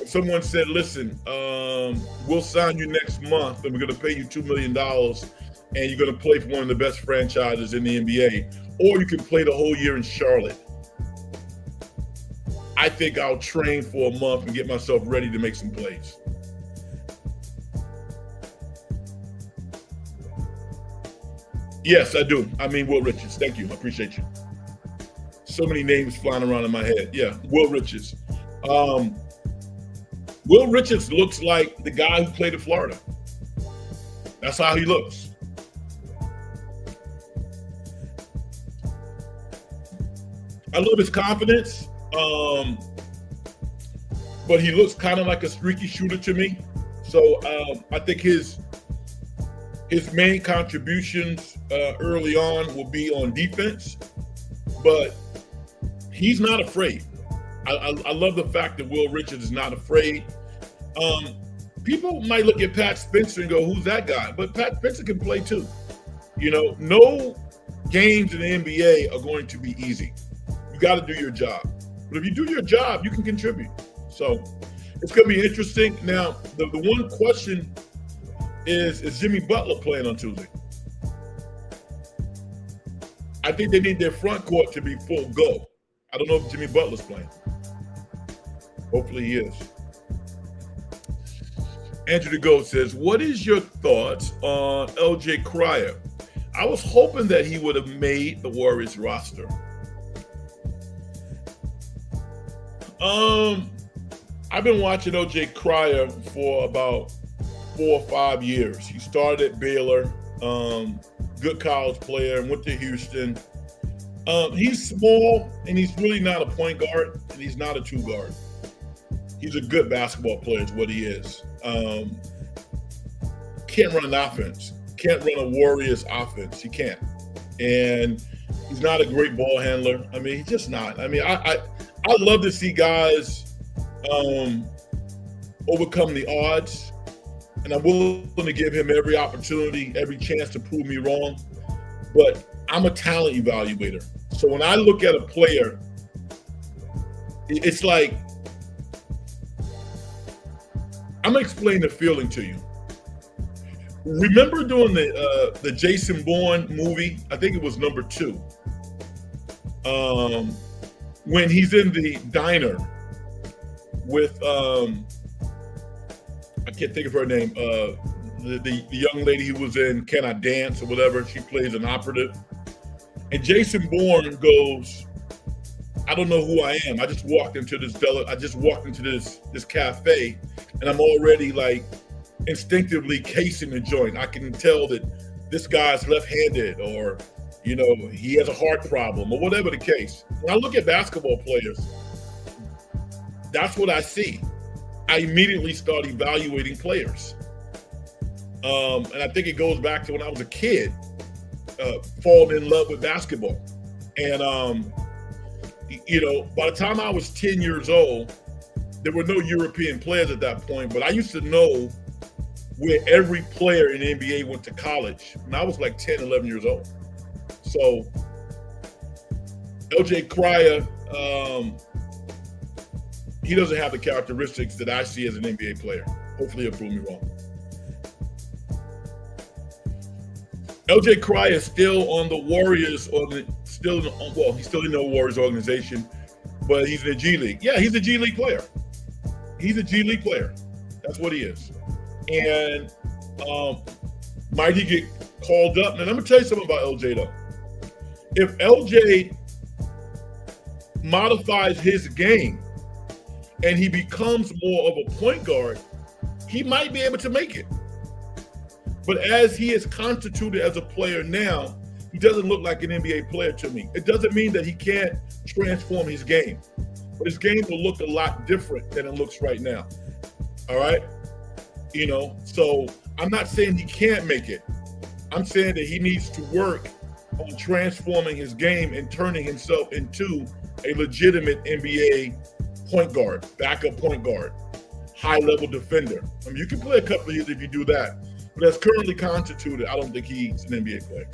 S1: Someone said, listen, we'll sign you next month and we're going to pay you $2 million and you're going to play for one of the best franchises in the NBA. Or you can play the whole year in Charlotte. I think I'll train for a month and get myself ready to make some plays. Yes, I do. Will Richards. Thank you. I appreciate you. So many names flying around in my head. Yeah, Will Richards. Will Richards looks like the guy who played in Florida. That's how he looks. I love his confidence, but he looks kind of like a streaky shooter to me. So I think his main contributions early on will be on defense, but he's not afraid. I love the fact that Will Richards is not afraid. People might look at Pat Spencer and go, who's that guy? But Pat Spencer can play too. No games in the NBA are going to be easy. You got to do your job. But if you do your job, you can contribute. So it's going to be interesting. Now, the one question is Jimmy Butler playing on Tuesday? I think they need their front court to be full go. I don't know if Jimmy Butler's playing. Hopefully he is. Andrew the GOAT says, what is your thoughts on LJ Cryer? I was hoping that he would have made the Warriors roster. I've been watching LJ Cryer for about 4 or 5 years. He started at Baylor, good college player, and went to Houston. He's small, and he's really not a point guard, and he's not a two guard. He's a good basketball player, is what he is. Can't run an offense. Can't run a Warriors offense. He can't. And he's not a great ball handler. I mean, he's just not. I mean, I love to see guys overcome the odds, and I'm willing to give him every opportunity, every chance to prove me wrong. But I'm a talent evaluator. So when I look at a player, it's like, I'm gonna explain the feeling to you. Remember doing the Jason Bourne movie? I think it was number 2. When he's in the diner with I can't think of her name. The young lady who was in Can I Dance or whatever. She plays an operative, and Jason Bourne goes, "I don't know who I am. I just walked into this this cafe, and I'm already like instinctively casing the joint. I can tell that this guy's left-handed, or he has a heart problem, or whatever the case." When I look at basketball players, that's what I see. I immediately start evaluating players. And I think it goes back to when I was a kid, falling in love with basketball. And, by the time I was 10 years old, there were no European players at that point, but I used to know where every player in the NBA went to college when I was like 10, 11 years old. So LJ Cryer, he doesn't have the characteristics that I see as an NBA player. Hopefully he'll prove me wrong. LJ Cryer is still on the Warriors, he's still in the Warriors organization, but he's in the G League. Yeah, he's a G League player. He's a G League player. That's what he is. And might he get called up? And I'm gonna tell you something about LJ though. If LJ modifies his game and he becomes more of a point guard, he might be able to make it. But as he is constituted as a player now, he doesn't look like an NBA player to me. It doesn't mean that he can't transform his game, but his game will look a lot different than it looks right now. All right? So I'm not saying he can't make it. I'm saying that he needs to work on transforming his game and turning himself into a legitimate NBA point guard, backup point guard, high-level defender. I mean, you can play a couple of years if you do that. But as currently constituted, I don't think he's an NBA player.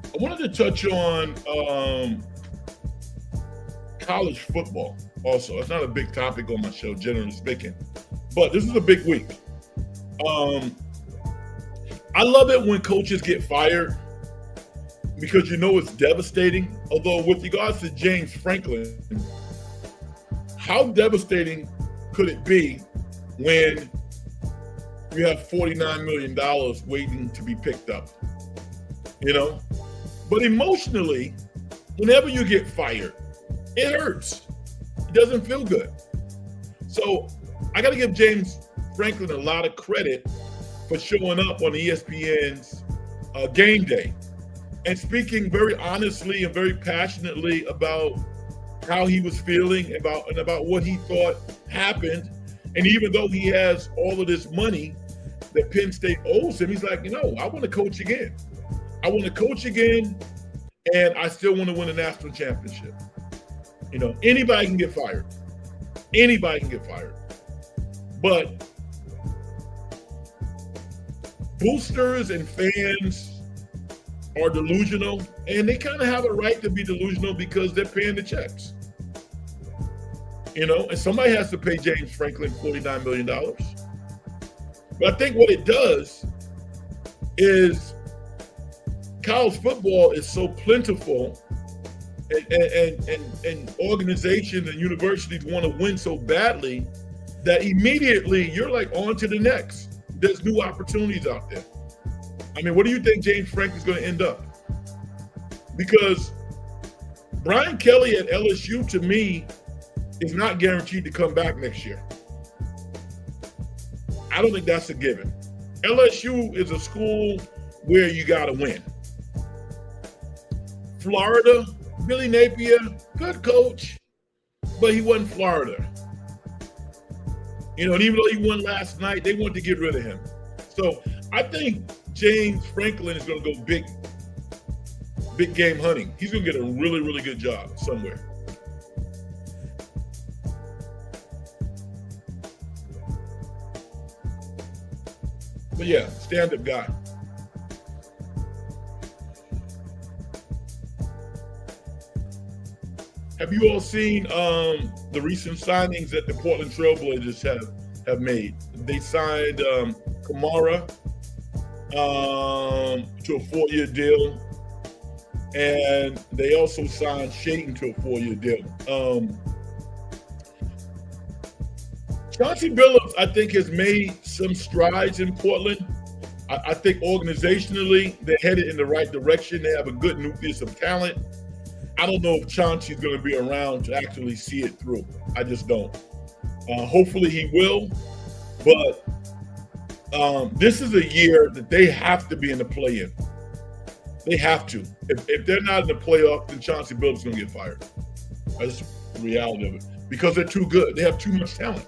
S1: I wanted to touch on college football also. It's not a big topic on my show, generally speaking, but this is a big week. I love it when coaches get fired because it's devastating. Although with regards to James Franklin, how devastating could it be when you have $49 million waiting to be picked up? But emotionally, whenever you get fired, it hurts. It doesn't feel good. So I got to give James Franklin a lot of credit for showing up on ESPN's game day and speaking very honestly and very passionately about how he was feeling about what he thought happened. And even though he has all of this money that Penn State owes him, he's like, I want to coach again. I want to coach again, and I still want to win a national championship. Anybody can get fired. Anybody can get fired. But boosters and fans are delusional, and they kind of have a right to be delusional because they're paying the checks. And somebody has to pay James Franklin $49 million. But I think what it does is college football is so plentiful, and organizations and universities want to win so badly that immediately you're like on to the next. There's new opportunities out there. I mean, what do you think James Franklin's going to end up? Because Brian Kelly at LSU, to me, is not guaranteed to come back next year. I don't think that's a given. LSU is a school where you got to win. Florida, Billy Napier, good coach, but he wasn't Florida. And even though he won last night, they wanted to get rid of him. So I think James Franklin is going to go big game hunting. He's going to get a really, really good job somewhere. But yeah, stand-up guy. Have you all seen the recent signings that the Portland Trailblazers have made? They signed Kamara to a 4-year deal, and they also signed Shaden to a 4-year deal. Chauncey Billups, I think, has made some strides in Portland. I think organizationally, they're headed in the right direction. They have a good nucleus of talent. I don't know if Chauncey's going to be around to actually see it through. I just don't. Hopefully he will, but this is a year that they have to be in the play-in. They have to. If they're not in the playoff, then Chauncey Billups is going to get fired. That's the reality of it. Because they're too good. They have too much talent.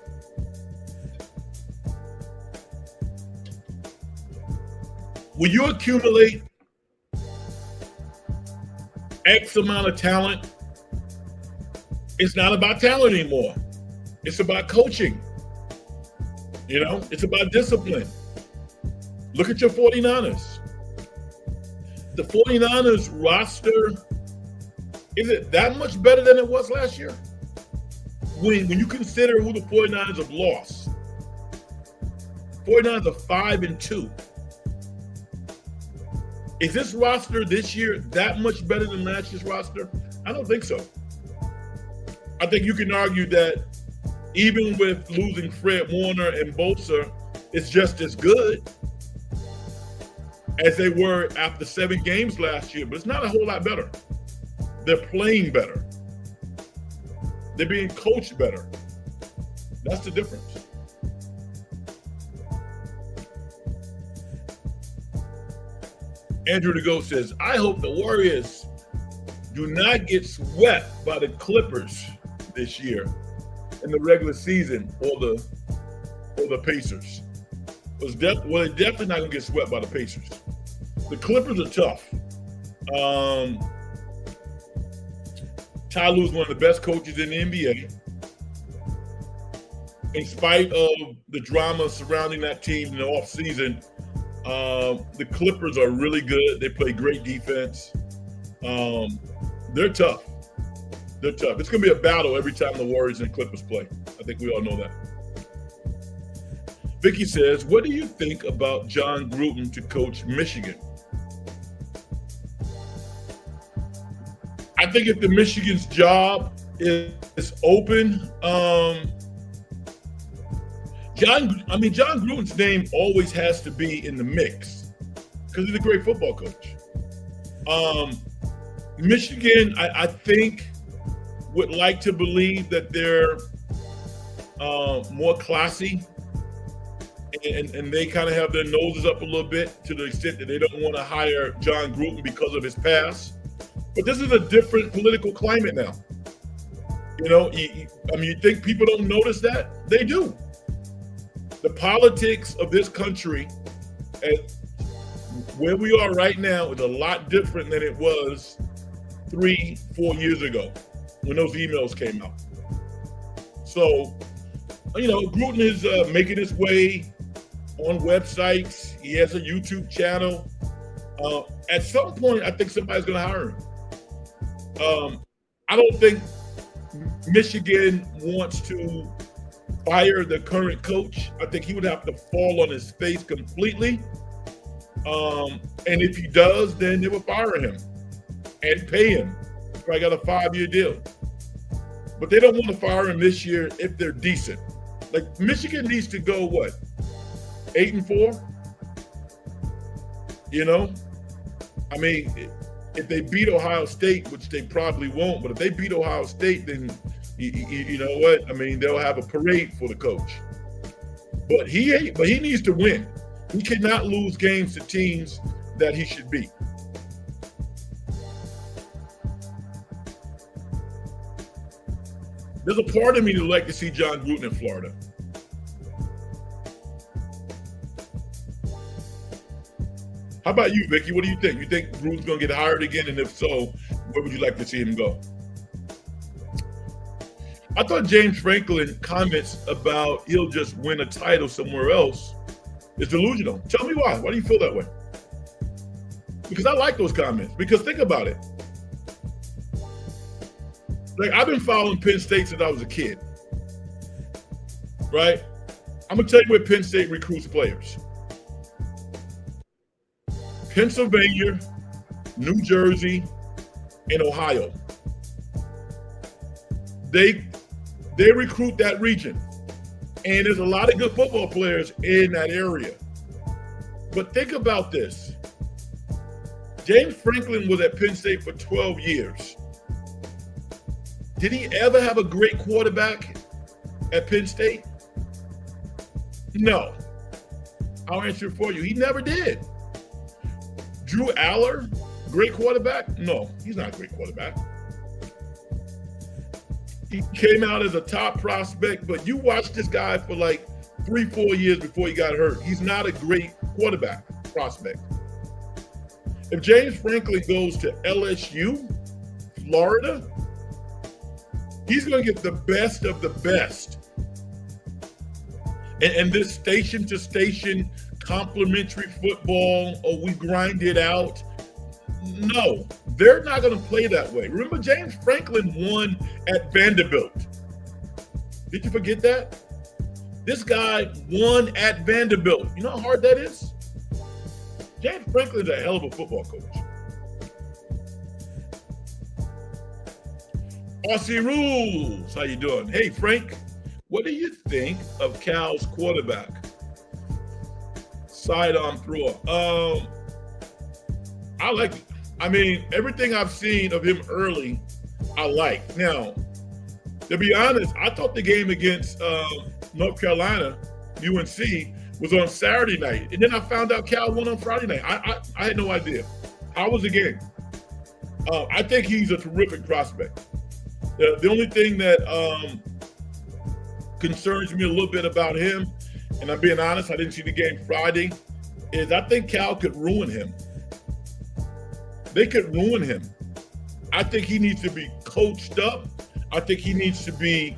S1: When you accumulate X amount of talent, it's not about talent anymore. It's about coaching. It's about discipline. Look at your 49ers. The 49ers roster, is it that much better than it was last year? When you consider who the 49ers have lost, 49ers are 5-2. Is this roster this year that much better than last year's roster? I don't think so. I think you can argue that even with losing Fred Warner and Bosa, it's just as good as they were after 7 games last year, but it's not a whole lot better. They're playing better. They're being coached better. That's the difference. Andrew the Goat says, I hope the Warriors do not get swept by the Clippers this year in the regular season or the Pacers. They're definitely not going to get swept by the Pacers. The Clippers are tough. Ty Lue's one of the best coaches in the NBA. In spite of the drama surrounding that team in the offseason, the Clippers are really good. They play great defense. They're tough. It's going to be a battle every time the Warriors and Clippers play. I think we all know that. Vicky says, what do you think about John Gruden to coach Michigan? I think if the Michigan's job is open, John Gruden's name always has to be in the mix because he's a great football coach. Michigan, I think, would like to believe that they're more classy and they kind of have their noses up a little bit to the extent that they don't want to hire John Gruden because of his past. But this is a different political climate now. You think people don't notice that? They do. The politics of this country, where we are right now, is a lot different than it was 3-4 years ago when those emails came out. So, Gruden is making his way on websites. He has a YouTube channel. At some point, I think somebody's going to hire him. I don't think Michigan wants to fire the current coach. I think he would have to fall on his face completely. And if he does, then they will fire him and pay him. Probably got a 5-year deal. But they don't want to fire him this year if they're decent. Like, Michigan needs to go, 8-4? If they beat Ohio State, which they probably won't, but if they beat Ohio State, then you know what? They'll have a parade for the coach. But he needs to win. He cannot lose games to teams that he should beat. There's a part of me that would like to see John Gruden in Florida. How about you, Vicky? What do you think? You think Gruden's going to get hired again? And if so, where would you like to see him go? I thought James Franklin comments about he'll just win a title somewhere else is delusional. Tell me why. Why do you feel that way? Because I like those comments. Because think about it. Like, I've been following Penn State since I was a kid, right? I'm going to tell you where Penn State recruits players. Pennsylvania, New Jersey, and Ohio. They recruit that region. And there's a lot of good football players in that area. But think about this. James Franklin was at Penn State for 12 years. Did he ever have a great quarterback at Penn State? No. I'll answer it for you. He never did. Drew Aller, great quarterback? No, he's not a great quarterback. He came out as a top prospect, but you watched this guy for like 3-4 years before he got hurt. He's not a great quarterback prospect. If James Franklin goes to LSU, Florida, he's going to get the best of the best. And this station-to-station complimentary football, or we grind it out. No, they're not going to play that way. Remember, James Franklin won at Vanderbilt. Did you forget that? This guy won at Vanderbilt. You know how hard that is? James Franklin's a hell of a football coach. RC Rules, how you doing? Hey, Frank, what do you think of Cal's quarterback? Sidearm thrower. I like it. I mean, everything I've seen of him early, I like. Now, to be honest, I thought the game against North Carolina, UNC, was on Saturday night. And then I found out Cal won on Friday night. I had no idea. How was the game? I think he's a terrific prospect. The only thing that concerns me a little bit about him, and I'm being honest, I didn't see the game Friday, is I think Cal could ruin him. They could ruin him. I think he needs to be coached up. I think he needs to be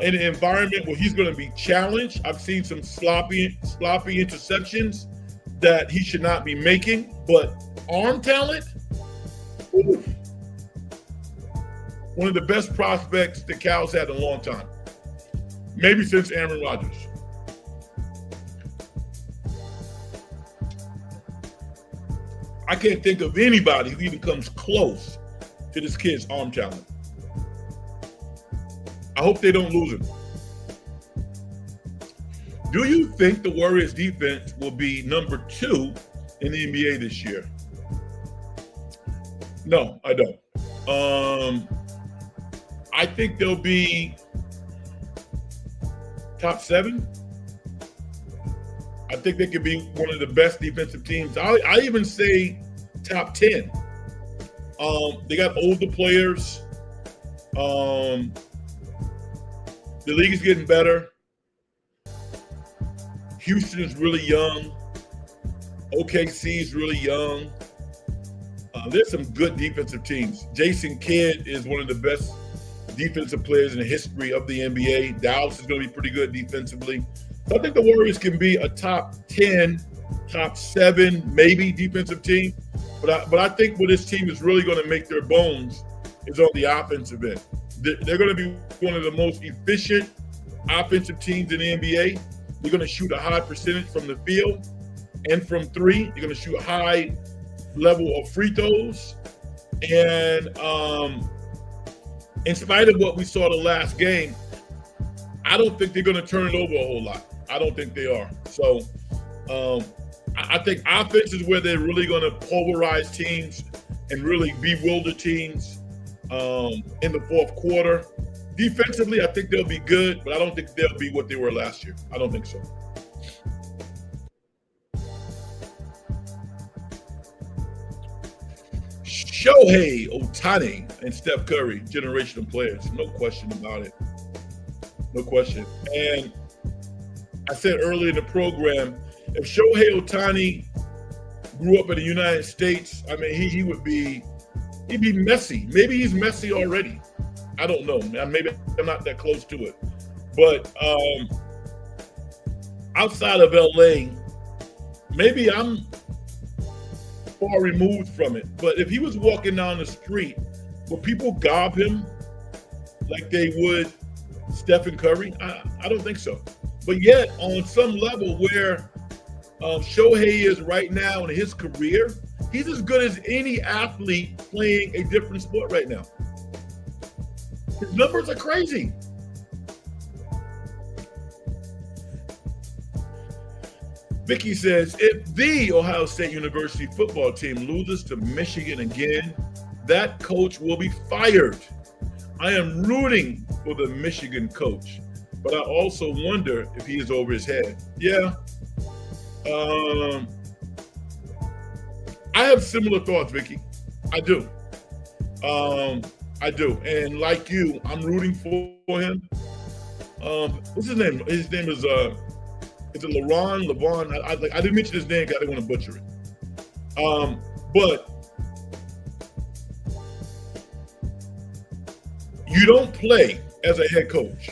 S1: in an environment where he's going to be challenged. I've seen some sloppy interceptions that he should not be making, but arm talent, oof, one of the best prospects that Cal's had in a long time. Maybe since Aaron Rodgers. I can't think of anybody who even comes close to this kid's arm talent. I hope they don't lose him. Do you think the Warriors defense will be number 2 in the NBA this year? No, I don't. I think they'll be top 7. I think they could be one of the best defensive teams. I even say top 10. They got older players. The league is getting better. Houston is really young. OKC is really young. There's some good defensive teams. Jason Kidd is one of the best defensive players in the history of the NBA. Dallas is going to be pretty good defensively. So I think the Warriors can be a top 10, top 7, maybe defensive team. But I think where this team is really going to make their bones is on the offensive end. They're going to be one of the most efficient offensive teams in the NBA. They're going to shoot a high percentage from the field and from 3. They're going to shoot a high level of free throws. And in spite of what we saw the last game, I don't think they're going to turn it over a whole lot. I don't think they are. So I think offense is where they're really going to pulverize teams and really bewilder teams in the fourth quarter. Defensively, I think they'll be good, but I don't think they'll be what they were last year. I don't think so. Shohei Ohtani and Steph Curry, generational players, no question about it. No question. And I said earlier in the program, if Shohei Ohtani grew up in the United States, I mean, he'd be messy. Maybe he's messy already. I don't know. Maybe I'm not that close to it. But outside of LA, maybe I'm far removed from it. But if he was walking down the street, would people gob him like they would Stephen Curry? I don't think so. But yet, on some level where Shohei is right now in his career, he's as good as any athlete playing a different sport right now. His numbers are crazy. Vicky says, if the Ohio State University football team loses to Michigan again, that coach will be fired. I am rooting for the Michigan coach, but I also wonder if he is over his head. Yeah. I have similar thoughts, Vicky. I do. I do. And like you, I'm rooting for him. What's his name? His name is it Levon? I didn't mention his name because I didn't want to butcher it. But you don't play as a head coach.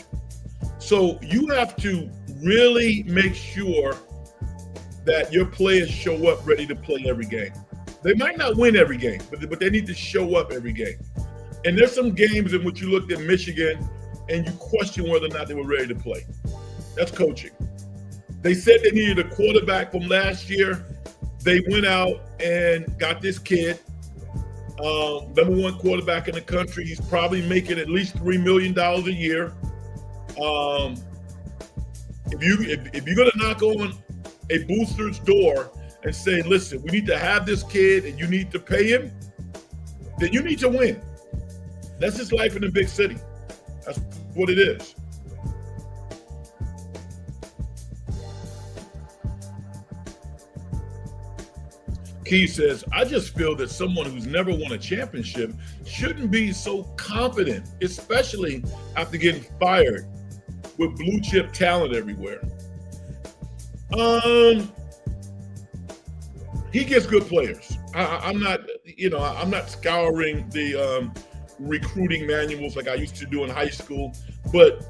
S1: So you have to really make sure that your players show up ready to play every game. They might not win every game, but they need to show up every game. And there's some games in which you looked at Michigan and you question whether or not they were ready to play. That's coaching. They said they needed a quarterback from last year. They went out and got this kid, number one quarterback in the country. He's probably making at least $3 million a year. If you're going to knock on a booster's door and say, listen, we need to have this kid and you need to pay him, then you need to win. That's just life in the big city. That's what it is. Key says, I just feel that someone who's never won a championship shouldn't be so confident, especially after getting fired with blue chip talent everywhere. He gets good players. I'm not scouring the recruiting manuals like I used to do in high school, but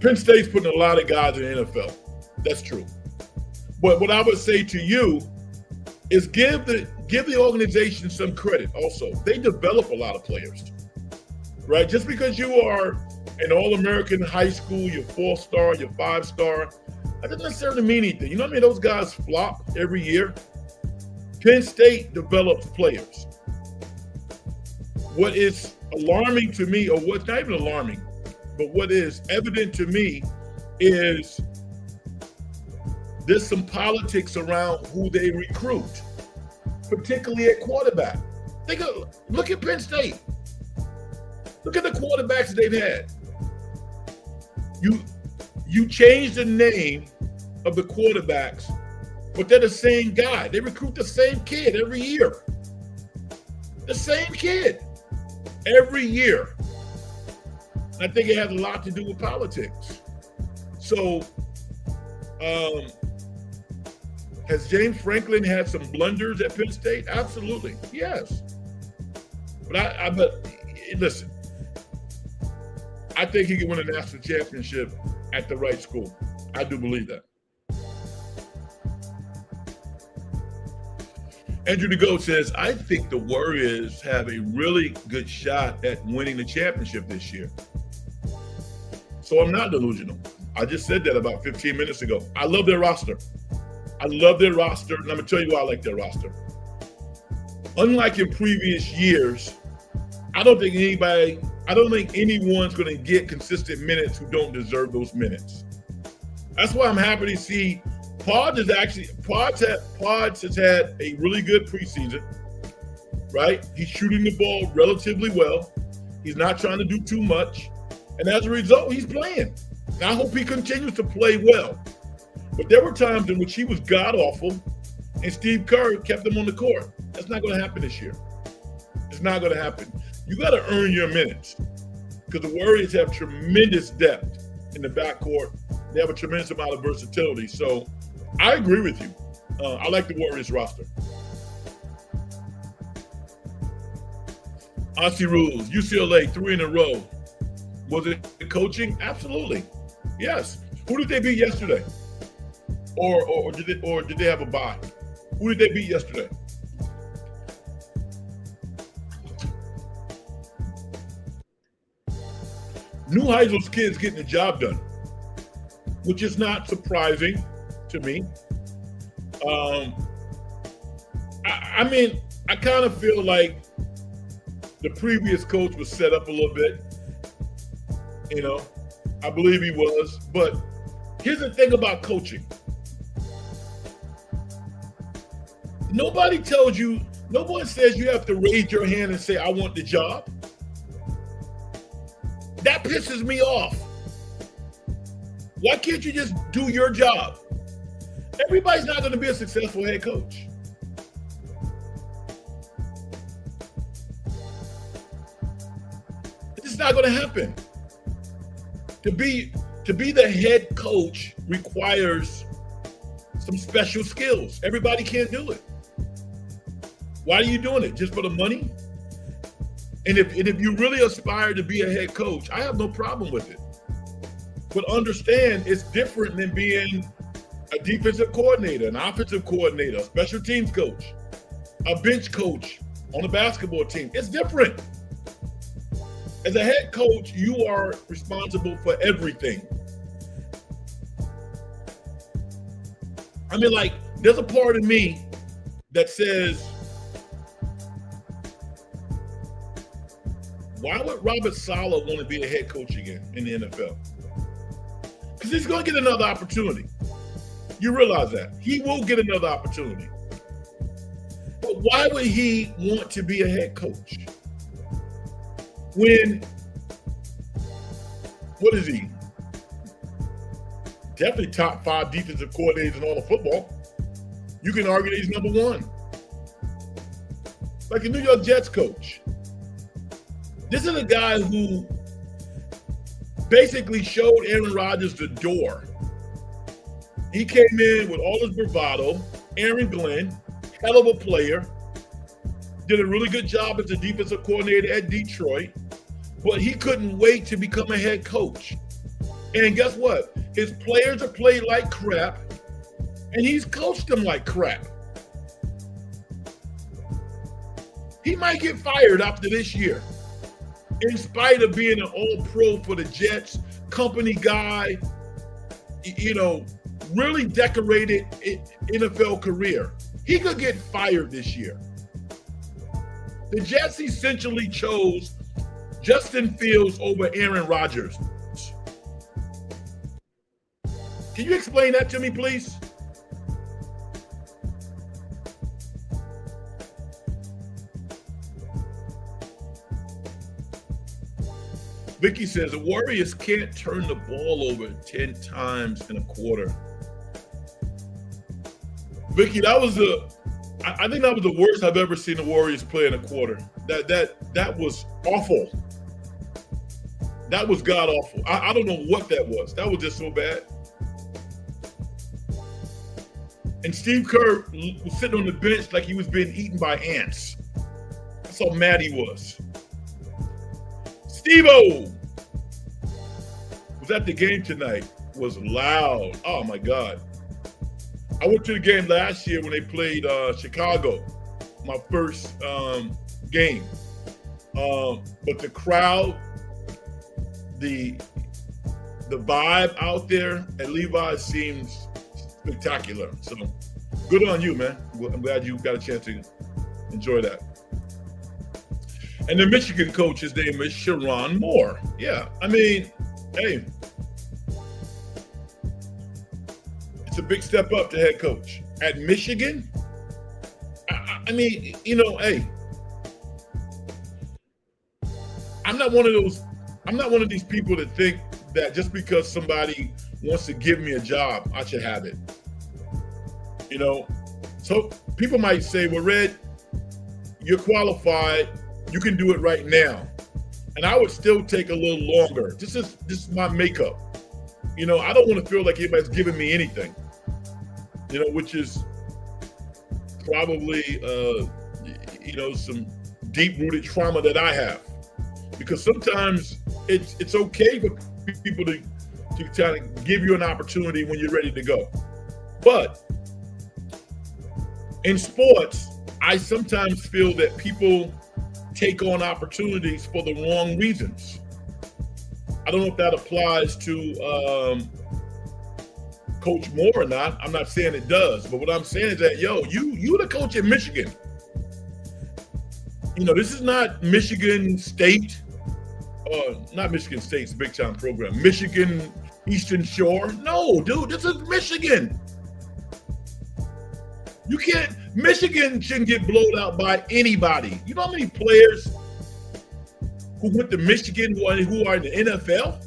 S1: Penn State's putting a lot of guys in the NFL. That's true. But what I would say to you is give the organization some credit also. They develop a lot of players, right? Just because you are an All-American in high school, you're 4-star, you're 5-star, that doesn't necessarily mean anything. You know what I mean? Those guys flop every year. Penn State develops players. What is alarming to me, or what's not even alarming, but what is evident to me is there's some politics around who they recruit, particularly at quarterback. Look at Penn State. Look at the quarterbacks they've had. You change the name of the quarterbacks, but they're the same guy. They recruit the same kid every year. The same kid every year. And I think it has a lot to do with politics. So, has James Franklin had some blunders at Penn State? Absolutely, yes. But listen, I think he can win a national championship at the right school. I do believe that. Andrew DeGoat says, I think the Warriors have a really good shot at winning the championship this year. So I'm not delusional. I just said that about 15 minutes ago. I love their roster. And I'm going to tell you why I like their roster. Unlike in previous years, I don't think anyone's going to get consistent minutes who don't deserve those minutes. That's why I'm happy to see Pods has had a really good preseason, right? He's shooting the ball relatively well. He's not trying to do too much. And as a result, he's playing. And I hope he continues to play well. But there were times in which he was god-awful, and Steve Kerr kept him on the court. That's not going to happen this year. It's not going to happen. You got to earn your minutes because the Warriors have tremendous depth in the backcourt. They have a tremendous amount of versatility. So I agree with you. I like the Warriors roster. Aussie Rules, UCLA, 3 in a row. Was it coaching? Absolutely. Yes. Who did they beat yesterday? Or did they have a bye? Who did they beat yesterday? Neuheisel's kids getting the job done, which is not surprising to me. I mean, I kind of feel like the previous coach was set up a little bit. You know, I believe he was. But here's the thing about coaching. Nobody tells you, no one says you have to raise your hand and say, I want the job. That pisses me off. Why can't you just do your job? Everybody's not going to be a successful head coach. It's just not going to happen. To be the head coach requires some special skills. Everybody can't do it. Why are you doing it? Just for the money? And if you really aspire to be a head coach, I have no problem with it. But understand, it's different than being a defensive coordinator, an offensive coordinator, a special teams coach, a bench coach on a basketball team. It's different. As a head coach, you are responsible for everything. I mean, like, there's a part of me that says, why would Robert Saleh want to be a head coach again in the NFL? Because he's going to get another opportunity. You realize that. He will get another opportunity. But why would he want to be a head coach? When, what is he? Definitely top 5 defensive coordinators in all of football. You can argue that he's number 1. Like a New York Jets coach. This is a guy who basically showed Aaron Rodgers the door. He came in with all his bravado. Aaron Glenn, hell of a player, did a really good job as a defensive coordinator at Detroit, but he couldn't wait to become a head coach. And guess what? His players are played like crap, and he's coached them like crap. He might get fired after this year. In spite of being an all-pro for the Jets, company guy, you know, really decorated NFL career. He could get fired this year. The Jets essentially chose Justin Fields over Aaron Rodgers. Can you explain that to me, please? Vicky says the Warriors can't turn the ball over 10 times in a quarter. Vicky, I think that was the worst I've ever seen the Warriors play in a quarter. That was awful. That was god awful. I don't know what that was. That was just so bad. And Steve Kerr was sitting on the bench like he was being eaten by ants. That's how mad he was. Steve-O was at the game tonight, was loud. Oh my God. I went to the game last year when they played Chicago, my first game. But the crowd, the vibe out there at Levi's seems spectacular. So good on you, man. I'm glad you got a chance to enjoy that. And the Michigan coach, his name is Sharon Moore. Yeah, I mean, hey, it's a big step up to head coach. At Michigan, I mean, you know, hey, I'm not one of those I'm not one of these people that think that just because somebody wants to give me a job, I should have it. You know, so people might say, well, Red, you're qualified. You can do it right now. And I would still take a little longer. This is my makeup. You know, I don't want to feel like anybody's giving me anything, you know, which is probably, you know, some deep-rooted trauma that I have. Because sometimes it's okay for people to kind of give you an opportunity when you're ready to go. But in sports, I sometimes feel that people take on opportunities for the wrong reasons. I don't know if that applies to Coach Moore or not. I'm not saying it does, but what I'm saying is that, yo, you the coach at Michigan. You know, this is not Michigan State, not Michigan State's big time program, Michigan Eastern Shore. No, dude, this is Michigan. You can't, Michigan shouldn't get blown out by anybody. You know how many players who went to Michigan who are in the NFL?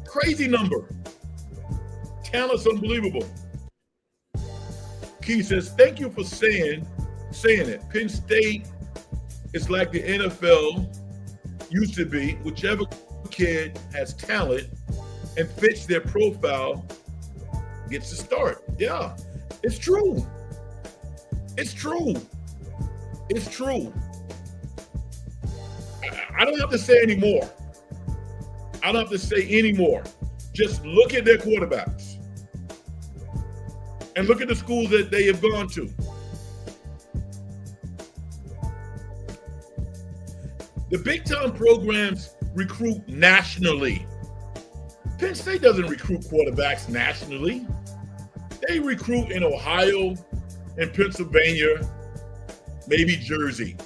S1: Crazy number. Talent's unbelievable. Key says, thank you for saying it. Penn State is like the NFL used to be. Whichever kid has talent and fits their profile gets to start. Yeah, it's true. It's true. It's true. I don't have to say any more. I don't have to say any more. Just look at their quarterbacks and look at the schools that they have gone to. The big time programs recruit nationally. Penn State doesn't recruit quarterbacks nationally. They recruit in Ohio and Pennsylvania, maybe Jersey.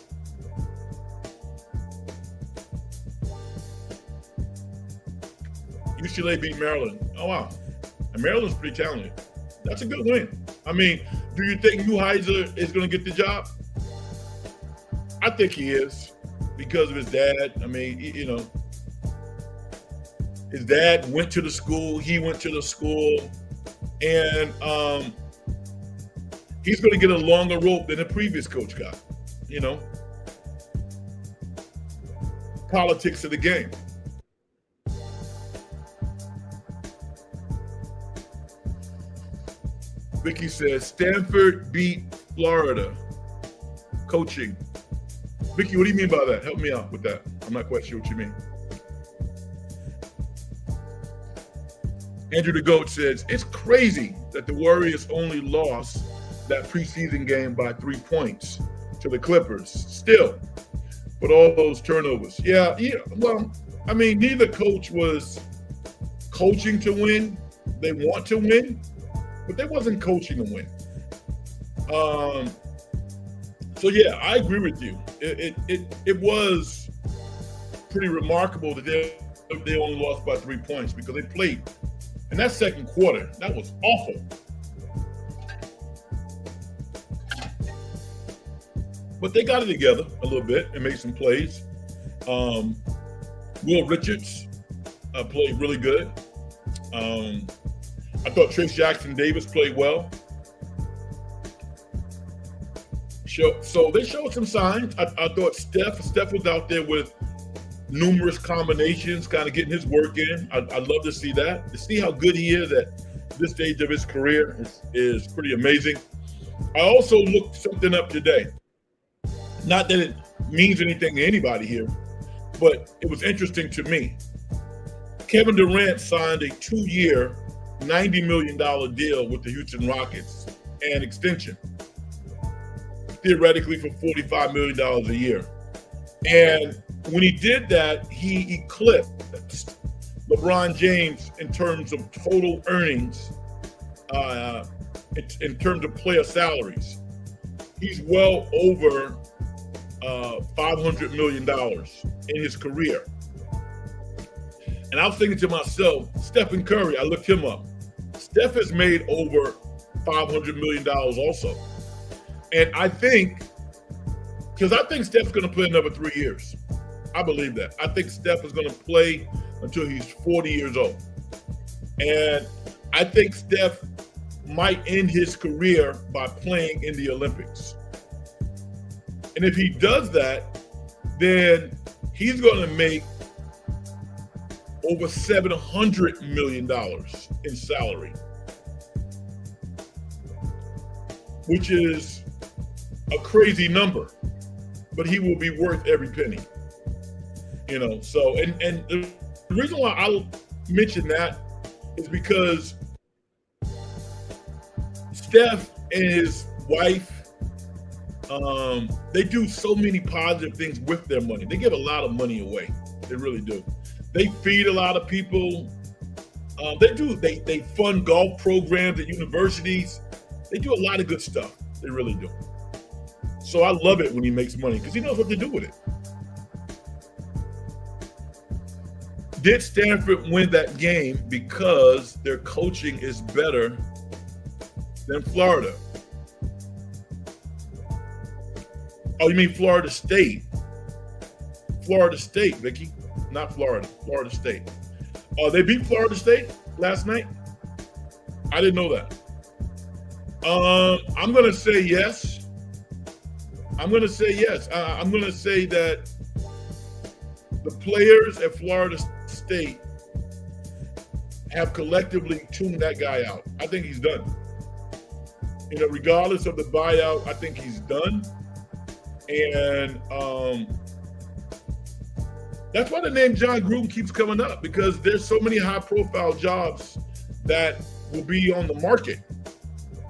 S1: UCLA beat Maryland. Oh, wow. And Maryland's pretty talented. That's a good win. I mean, do you think Neuheiser is going to get the job? I think he is because of his dad. I mean, you know, his dad went to the school. He went to the school. And he's going to get a longer rope than the previous coach got, you know. Politics of the game. Vicky says, Stanford beat Florida. Coaching. Vicky, what do you mean by that? Help me out with that. I'm not quite sure what you mean. Andrew the Goat says, it's crazy that the Warriors only lost that preseason game by 3 points to the Clippers. Still, with all those turnovers. Yeah, well, I mean, neither coach was coaching to win. They want to win, but they wasn't coaching to win. So yeah, I agree with you. It was pretty remarkable that they only lost by 3 points because they played. In that second quarter, that was awful. But they got it together a little bit and made some plays. Will Richards played really good. I thought Trace Jackson Davis played well. So they showed some signs. I thought Steph was out there with numerous combinations, kind of getting his work in. I'd love to see that. To see how good he is at this stage of his career is pretty amazing. I also looked something up today. Not that it means anything to anybody here, but it was interesting to me. Kevin Durant signed a 2-year, $90 million deal with the Houston Rockets, and extension, theoretically for $45 million a year. And when he did that, he eclipsed LeBron James in terms of total earnings, in terms of player salaries. He's well over $500 million in his career. And I was thinking to myself, Stephen Curry, I looked him up. Steph has made over $500 million also. And I think Steph's going to play another 3 years. I believe that. I think Steph is going to play until he's 40 years old. And I think Steph might end his career by playing in the Olympics. And if he does that, then he's going to make over $700 million in salary, which is a crazy number, but he will be worth every penny. So and the reason why I mention that is because Steph and his wife, they do so many positive things with their money. They give a lot of money away. They really do. They feed a lot of people. They fund golf programs at universities. They do a lot of good stuff. They really do. So I love it when he makes money because he knows what to do with it. Did Stanford win that game because their coaching is better than Florida? Oh, you mean Florida State? Florida State, Vicky, not Florida. Florida State. They beat Florida State last night? I didn't know that. I'm going to say yes. I'm going to say that the players at Florida State have collectively tuned that guy out. I think he's done. Regardless of the buyout, I think he's done. And that's why the name John Gruden keeps coming up, because there's so many high-profile jobs that will be on the market.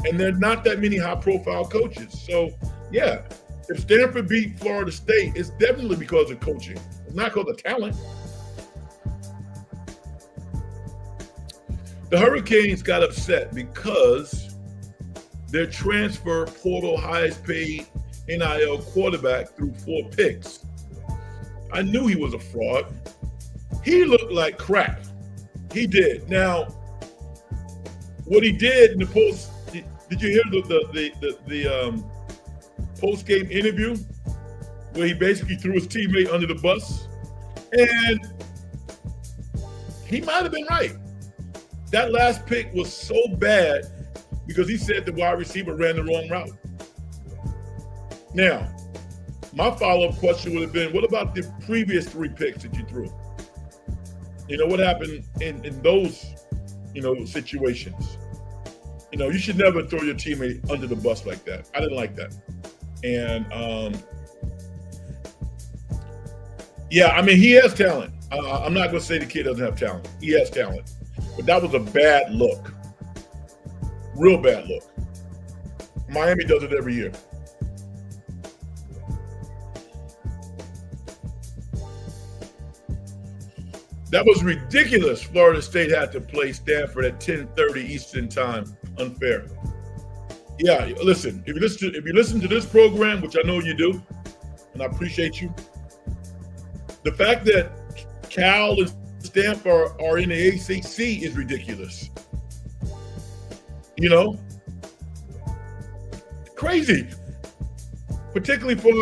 S1: And there are not that many high-profile coaches. So, yeah, if Stanford beat Florida State, it's definitely because of coaching. It's not because of talent. The Hurricanes got upset because their transfer portal highest-paid NIL quarterback threw 4 picks. I knew he was a fraud. He looked like crap. He did. Now, what he did in the post, did you hear the post-game interview where he basically threw his teammate under the bus? And he might have been right. That last pick was so bad because he said the wide receiver ran the wrong route. Now, my follow-up question would have been, what about the previous 3 picks that you threw? What happened in those, situations? You should never throw your teammate under the bus like that. I didn't like that. And, he has talent. I'm not going to say the kid doesn't have talent. He has talent. But that was a bad look. Real bad look. Miami does it every year. That was ridiculous. Florida State had to play Stanford at 10:30 Eastern time. Unfair. Yeah, listen. If you listen to this program, which I know you do, and I appreciate you, the fact that Cal and Stanford are in the ACC is ridiculous. Crazy. Particularly for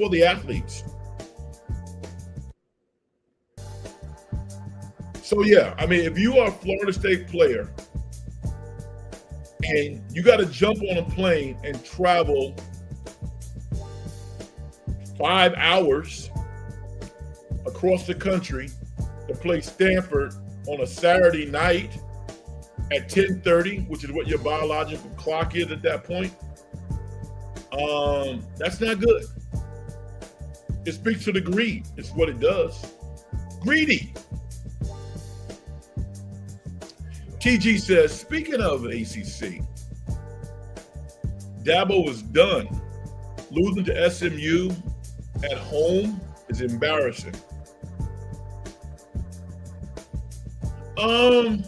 S1: the athletes. So yeah, if you are a Florida State player and you got to jump on a plane and travel 5 hours across the country to play Stanford on a Saturday night at 10:30, which is what your biological clock is at that point, that's not good. It speaks to the greed. It's what it does. Greedy. TG says, speaking of ACC, Dabo is done. Losing to SMU at home is embarrassing. I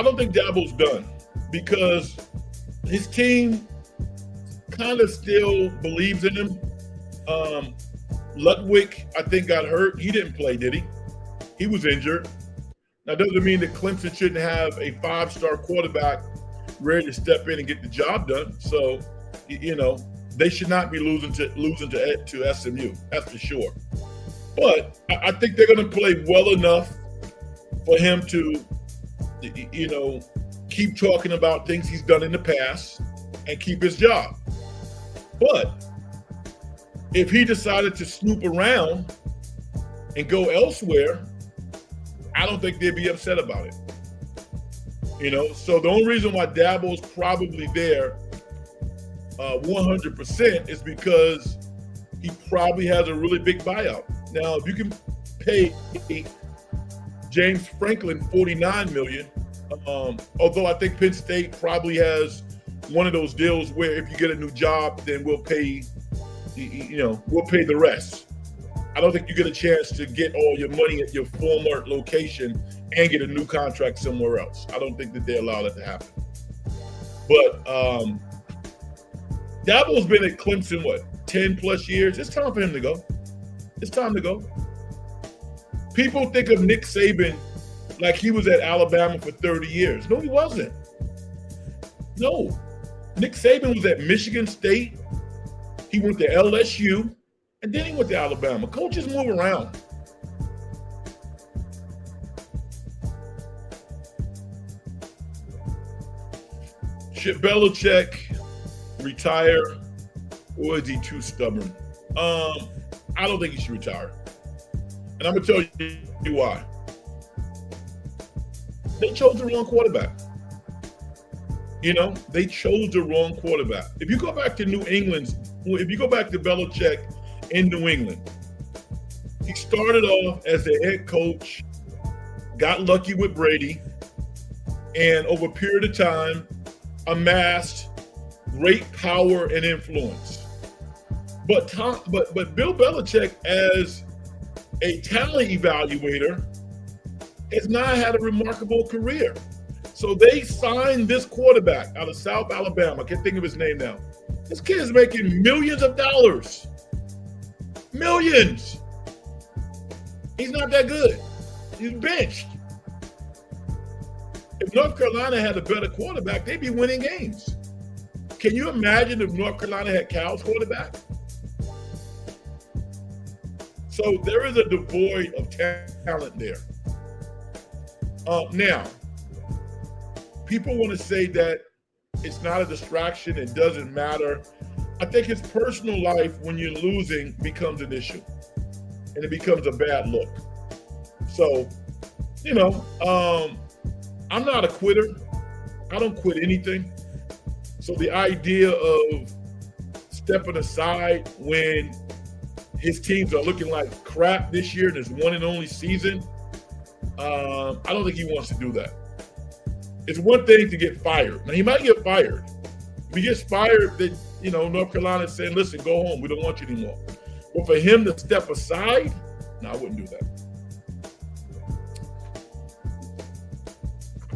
S1: don't think Dabo's done because his team kind of still believes in him. Ludwig, I think, got hurt. He didn't play, did he? He was injured. Now, doesn't mean that Clemson shouldn't have a 5-star quarterback ready to step in and get the job done. So, They should not be losing to SMU. That's for sure. But I think they're going to play well enough for him to, keep talking about things he's done in the past and keep his job. But if he decided to snoop around and go elsewhere, I don't think they'd be upset about it. So the only reason why Dabo's probably there 100% is because he probably has a really big buyout. Now, if you can pay James Franklin $49 million, although I think Penn State probably has one of those deals where if you get a new job, then we'll pay the rest. I don't think you get a chance to get all your money at your former location and get a new contract somewhere else. I don't think that they allow that to happen. But Dabo's been at Clemson, 10 plus years? It's time for him to go. It's time to go. People think of Nick Saban like he was at Alabama for 30 years. No, he wasn't. No. Nick Saban was at Michigan State. He went to LSU. And then he went to Alabama. Coaches move around. Should Belichick retire, or is he too stubborn? I don't think he should retire. And I'm going to tell you why. They chose the wrong quarterback. They chose the wrong quarterback. If you go back to Belichick in New England, he started off as the head coach, got lucky with Brady, and over a period of time, amassed great power and influence. But Bill Belichick, as a talent evaluator, has not had a remarkable career. So they signed this quarterback out of South Alabama. I can't think of his name now. This kid is making millions of dollars. Millions. He's not that good. He's benched. If North Carolina had a better quarterback, they'd be winning games. Can you imagine if North Carolina had Cal's quarterback? So there is a devoid of talent there. Now, people want to say that it's not a distraction, it doesn't matter. I think his personal life, when you're losing, becomes an issue. And it becomes a bad look. So, I'm not a quitter. I don't quit anything. So the idea of stepping aside when his teams are looking like crap this year and his one and only season, I don't think he wants to do that. It's one thing to get fired. Now, he might get fired. If he gets fired, then, North Carolina's saying, listen, go home. We don't want you anymore. But for him to step aside, no, I wouldn't do that.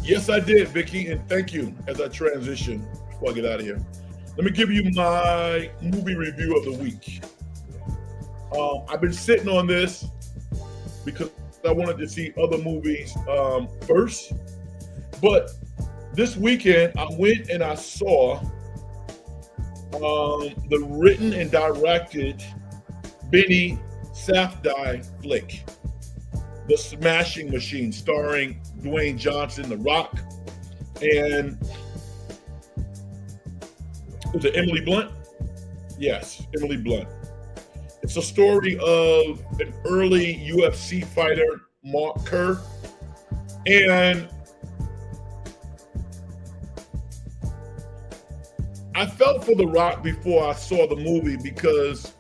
S1: Yes, I did, Vicky, and thank you as I transition before I get out of here. Let me give you my movie review of the week. I've been sitting on this because I wanted to see other movies first. But this weekend, I went and I saw the written and directed Benny Safdie flick, The Smashing Machine, starring Dwayne Johnson, The Rock, and was it Emily Blunt? Yes, Emily Blunt. It's a story of an early UFC fighter, Mark Kerr, and I felt for The Rock before I saw the movie because,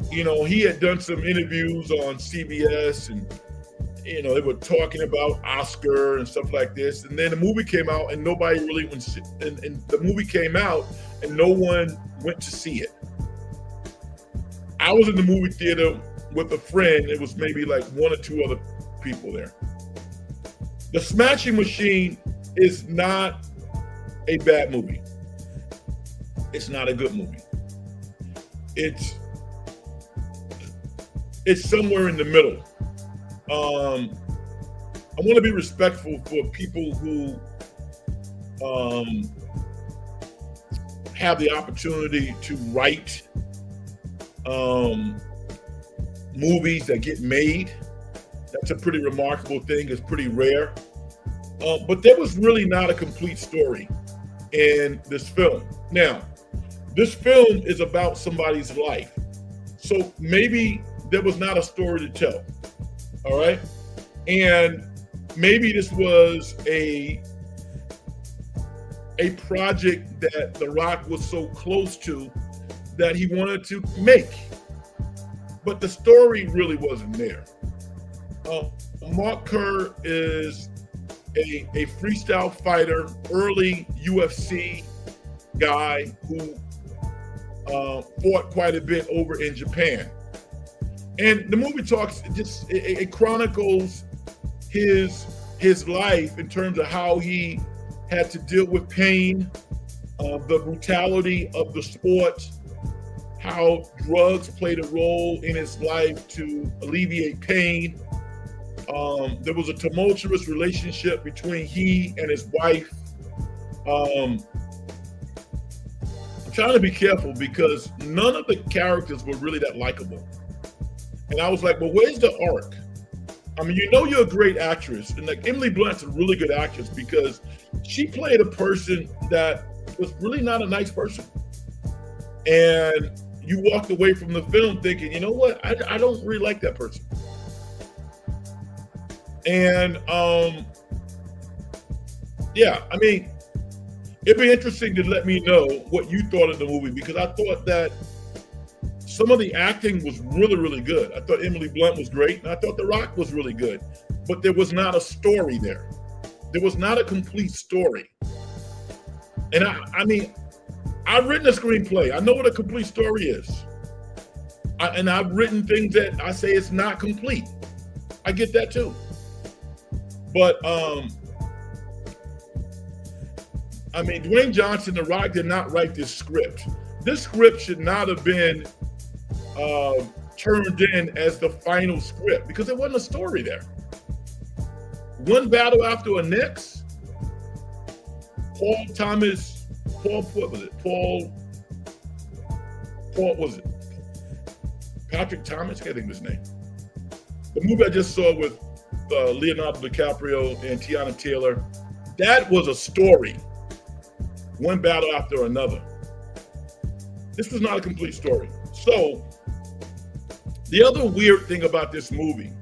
S1: he had done some interviews on CBS and, they were talking about Oscar and stuff like this. And then the movie came out and nobody really went, and the movie came out and no one went to see it. I was in the movie theater with a friend. It was maybe like one or two other people there. The Smashing Machine is not a bad movie. It's not a good movie. It's somewhere in the middle. I want to be respectful for people who have the opportunity to write movies that get made. That's a pretty remarkable thing. It's pretty rare. But there was really not a complete story in this film. Now, this film is about somebody's life. So maybe there was not a story to tell. All right. And maybe this was a project that The Rock was so close to that he wanted to make. But the story really wasn't there. Mark Kerr is a freestyle fighter, early UFC guy who fought quite a bit over in Japan. And the movie talks, it chronicles his life in terms of how he had to deal with pain, the brutality of the sport, how drugs played a role in his life to alleviate pain. There was a tumultuous relationship between he and his wife. I'm trying to be careful because none of the characters were really that likable. And I was like, well, where's the arc? I mean, you're a great actress. And like Emily Blunt's a really good actress because she played a person that was really not a nice person. And you walked away from the film thinking, you know what? I don't really like that person. And yeah, I mean, it'd be interesting to let me know what you thought of the movie, because I thought that some of the acting was really, really good. I thought Emily Blunt was great, and I thought The Rock was really good. But there was not a story there. There was not a complete story. And I mean, I've written a screenplay. I know what a complete story is. And I've written things that I say it's not complete. I get that too. But I mean, Dwayne Johnson, The Rock, did not write this script. This script should not have been turned in as the final script because there wasn't a story there. One battle after the next. Paul was it? Patrick Thomas? I can't think of his name. The movie I just saw with Leonardo DiCaprio and Tiana Taylor, that was a story. One battle after another. This was not a complete story. So, the other weird thing about this movie,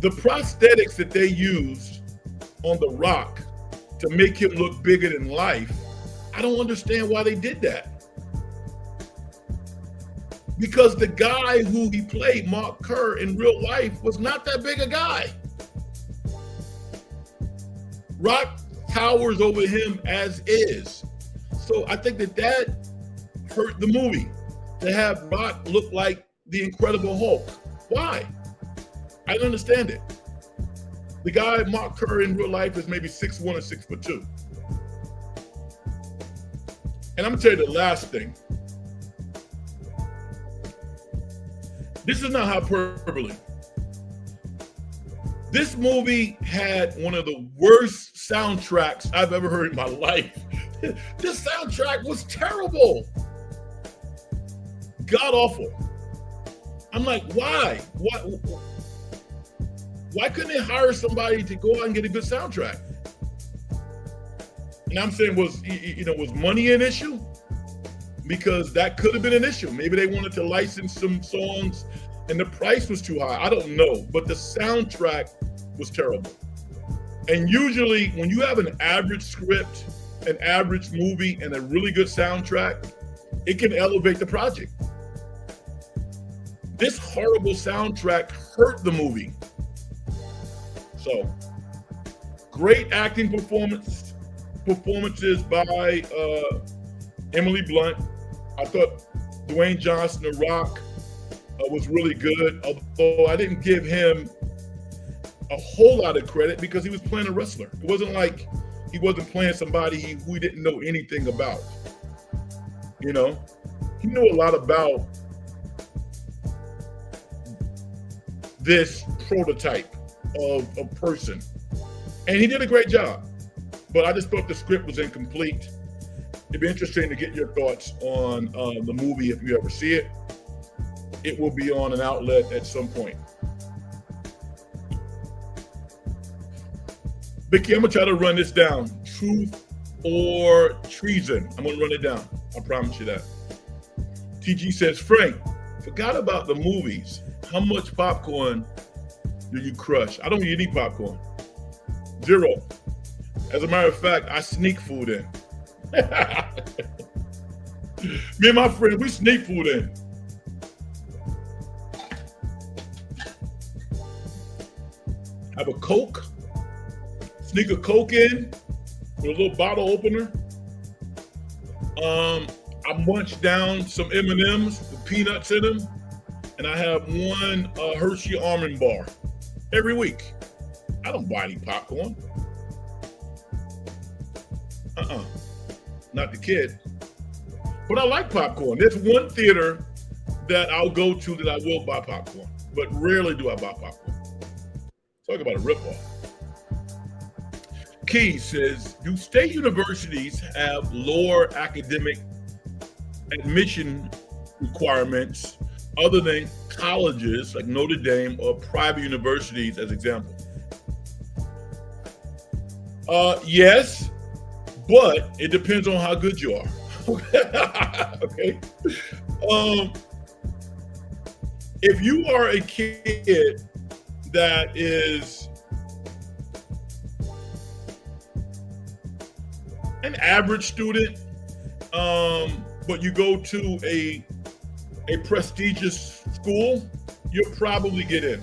S1: the prosthetics that they used on The Rock to make him look bigger than life, I don't understand why they did that. Because the guy who he played, Mark Kerr, in real life was not that big a guy. Rock towers over him as is. So I think that hurt the movie, to have Rock look like the Incredible Hulk. Why? I don't understand it. The guy, Mark Kerr, in real life is maybe 6'1" or 6'2". And I'm gonna tell you the last thing. This is not hyperbole. This movie had one of the worst soundtracks I've ever heard in my life. This soundtrack was terrible. God awful. I'm like, why? Why couldn't they hire somebody to go out and get a good soundtrack? And I'm saying, was money an issue? Because that could have been an issue. Maybe they wanted to license some songs and the price was too high. I don't know. But the soundtrack was terrible. And usually when you have an average script, an average movie, and a really good soundtrack, it can elevate the project. This horrible soundtrack hurt the movie. So, great acting performances by Emily Blunt. I thought Dwayne Johnson, The Rock, was really good, although I didn't give him a whole lot of credit because he was playing a wrestler. It wasn't like he wasn't playing somebody who he didn't know anything about. You know, he knew a lot about this prototype of a person, and he did a great job. but I just thought the script was incomplete. It'd be interesting to get your thoughts on the movie if you ever see it. It will be on an outlet at some point. Vicky, I'm gonna try to run this down. Truth or treason? I'm gonna run it down. I promise you that. TG says, Frank, forgot about the movies. How much popcorn do you crush? I don't eat any popcorn. 0. As a matter of fact, I sneak food in. Me and my friend, we sneak food in. Have a Coke, sneak a Coke in with a little bottle opener. I munch down some M&Ms with peanuts in them, and I have one Hershey almond bar every week. I don't buy any popcorn. Not the kid. But I like popcorn. There's one theater that I'll go to that I will buy popcorn, but rarely do I buy popcorn. Talk about a ripoff. Key says, do state universities have lower academic admission requirements other than colleges like Notre Dame or private universities as example? Yes, but it depends on how good you are. Okay. If you are a kid that is an average student, but you go to a prestigious school, you'll probably get in.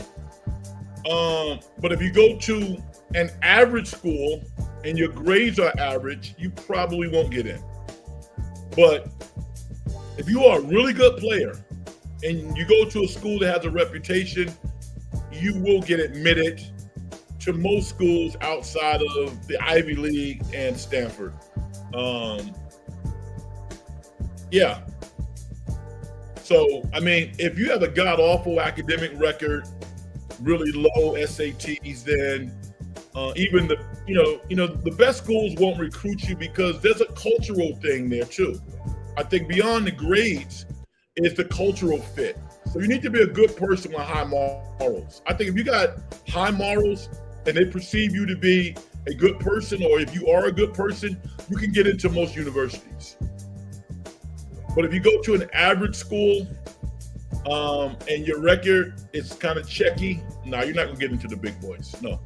S1: But if you go to an average school and your grades are average, you probably won't get in. But if you are a really good player and you go to a school that has a reputation, you will get admitted to most schools outside of the Ivy League and Stanford. Yeah. So, I mean, if you have a god-awful academic record, really low SATs, then even the best schools won't recruit you because there's a cultural thing there too. I think beyond the grades is the cultural fit. So you need to be a good person with high morals. I think if you got high morals and they perceive you to be a good person, or if you are a good person, you can get into most universities. But if you go to an average school and your record is kind of checky, no, you're not gonna get into the big boys, no.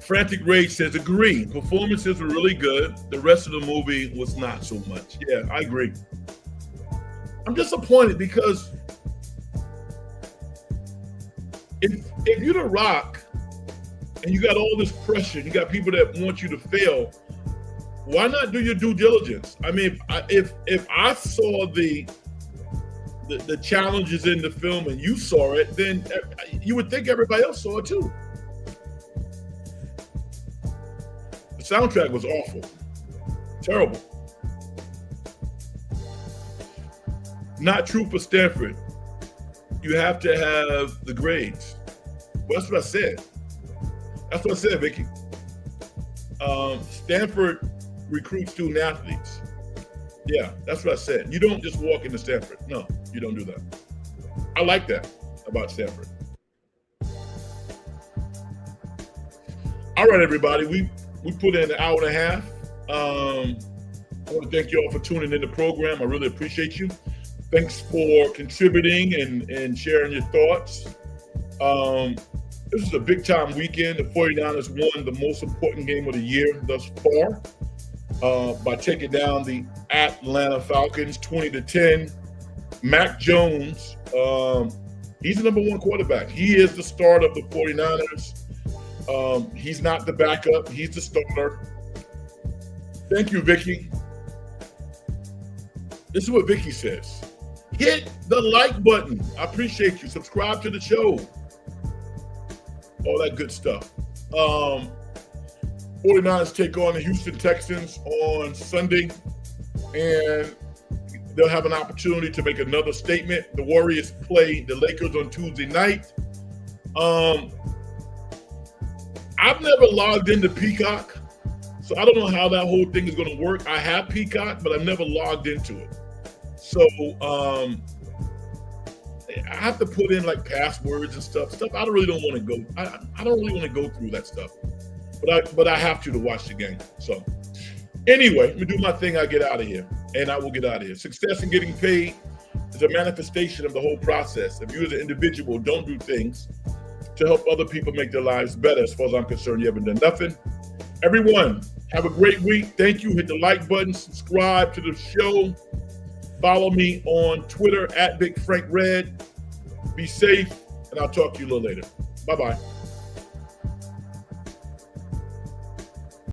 S1: Frantic Rage says, agree. Performances were really good. The rest of the movie was not so much. Yeah, I agree. I'm disappointed because if you're The Rock and you got all this pressure, you got people that want you to fail, why not do your due diligence? I mean, if I saw the challenges in the film and you saw it, then you would think everybody else saw it too. The soundtrack was awful, terrible. Not true for Stanford. You have to have the grades. Well, that's what I said. That's what I said, Vicky. Stanford recruits student athletes. Yeah, that's what I said. You don't just walk into Stanford. No, you don't do that. I like that about Stanford. All right, everybody. We put in an hour and a half. I want to thank you all for tuning in the program. I really appreciate you. Thanks for contributing and sharing your thoughts. This is a big time weekend. The 49ers won the most important game of the year thus far by taking down the Atlanta Falcons 20-10. Mac Jones, he's the number one quarterback. He is the starter of the 49ers. He's not the backup. He's the starter. Thank you, Vicky. This is what Vicky says. Hit the like button. I appreciate you. Subscribe to the show. All that good stuff. 49ers take on the Houston Texans on Sunday, and they'll have an opportunity to make another statement. The Warriors play the Lakers on Tuesday night. I've never logged into Peacock, so I don't know how that whole thing is going to work. I have Peacock, but I've never logged into it. So I have to put in like passwords and stuff. I don't want to go. I don't really want to go through that stuff. But I have to watch the game. So anyway, let me do my thing. I get out of here, and I will get out of here. Success in getting paid is a manifestation of the whole process. If you as an individual don't do things to help other people make their lives better, as far as I'm concerned, you haven't done nothing. Everyone, have a great week. Thank you. Hit the like button, subscribe to the show. Follow me on Twitter @BigFrankRed. Be safe, and I'll talk to you a little later. Bye-bye.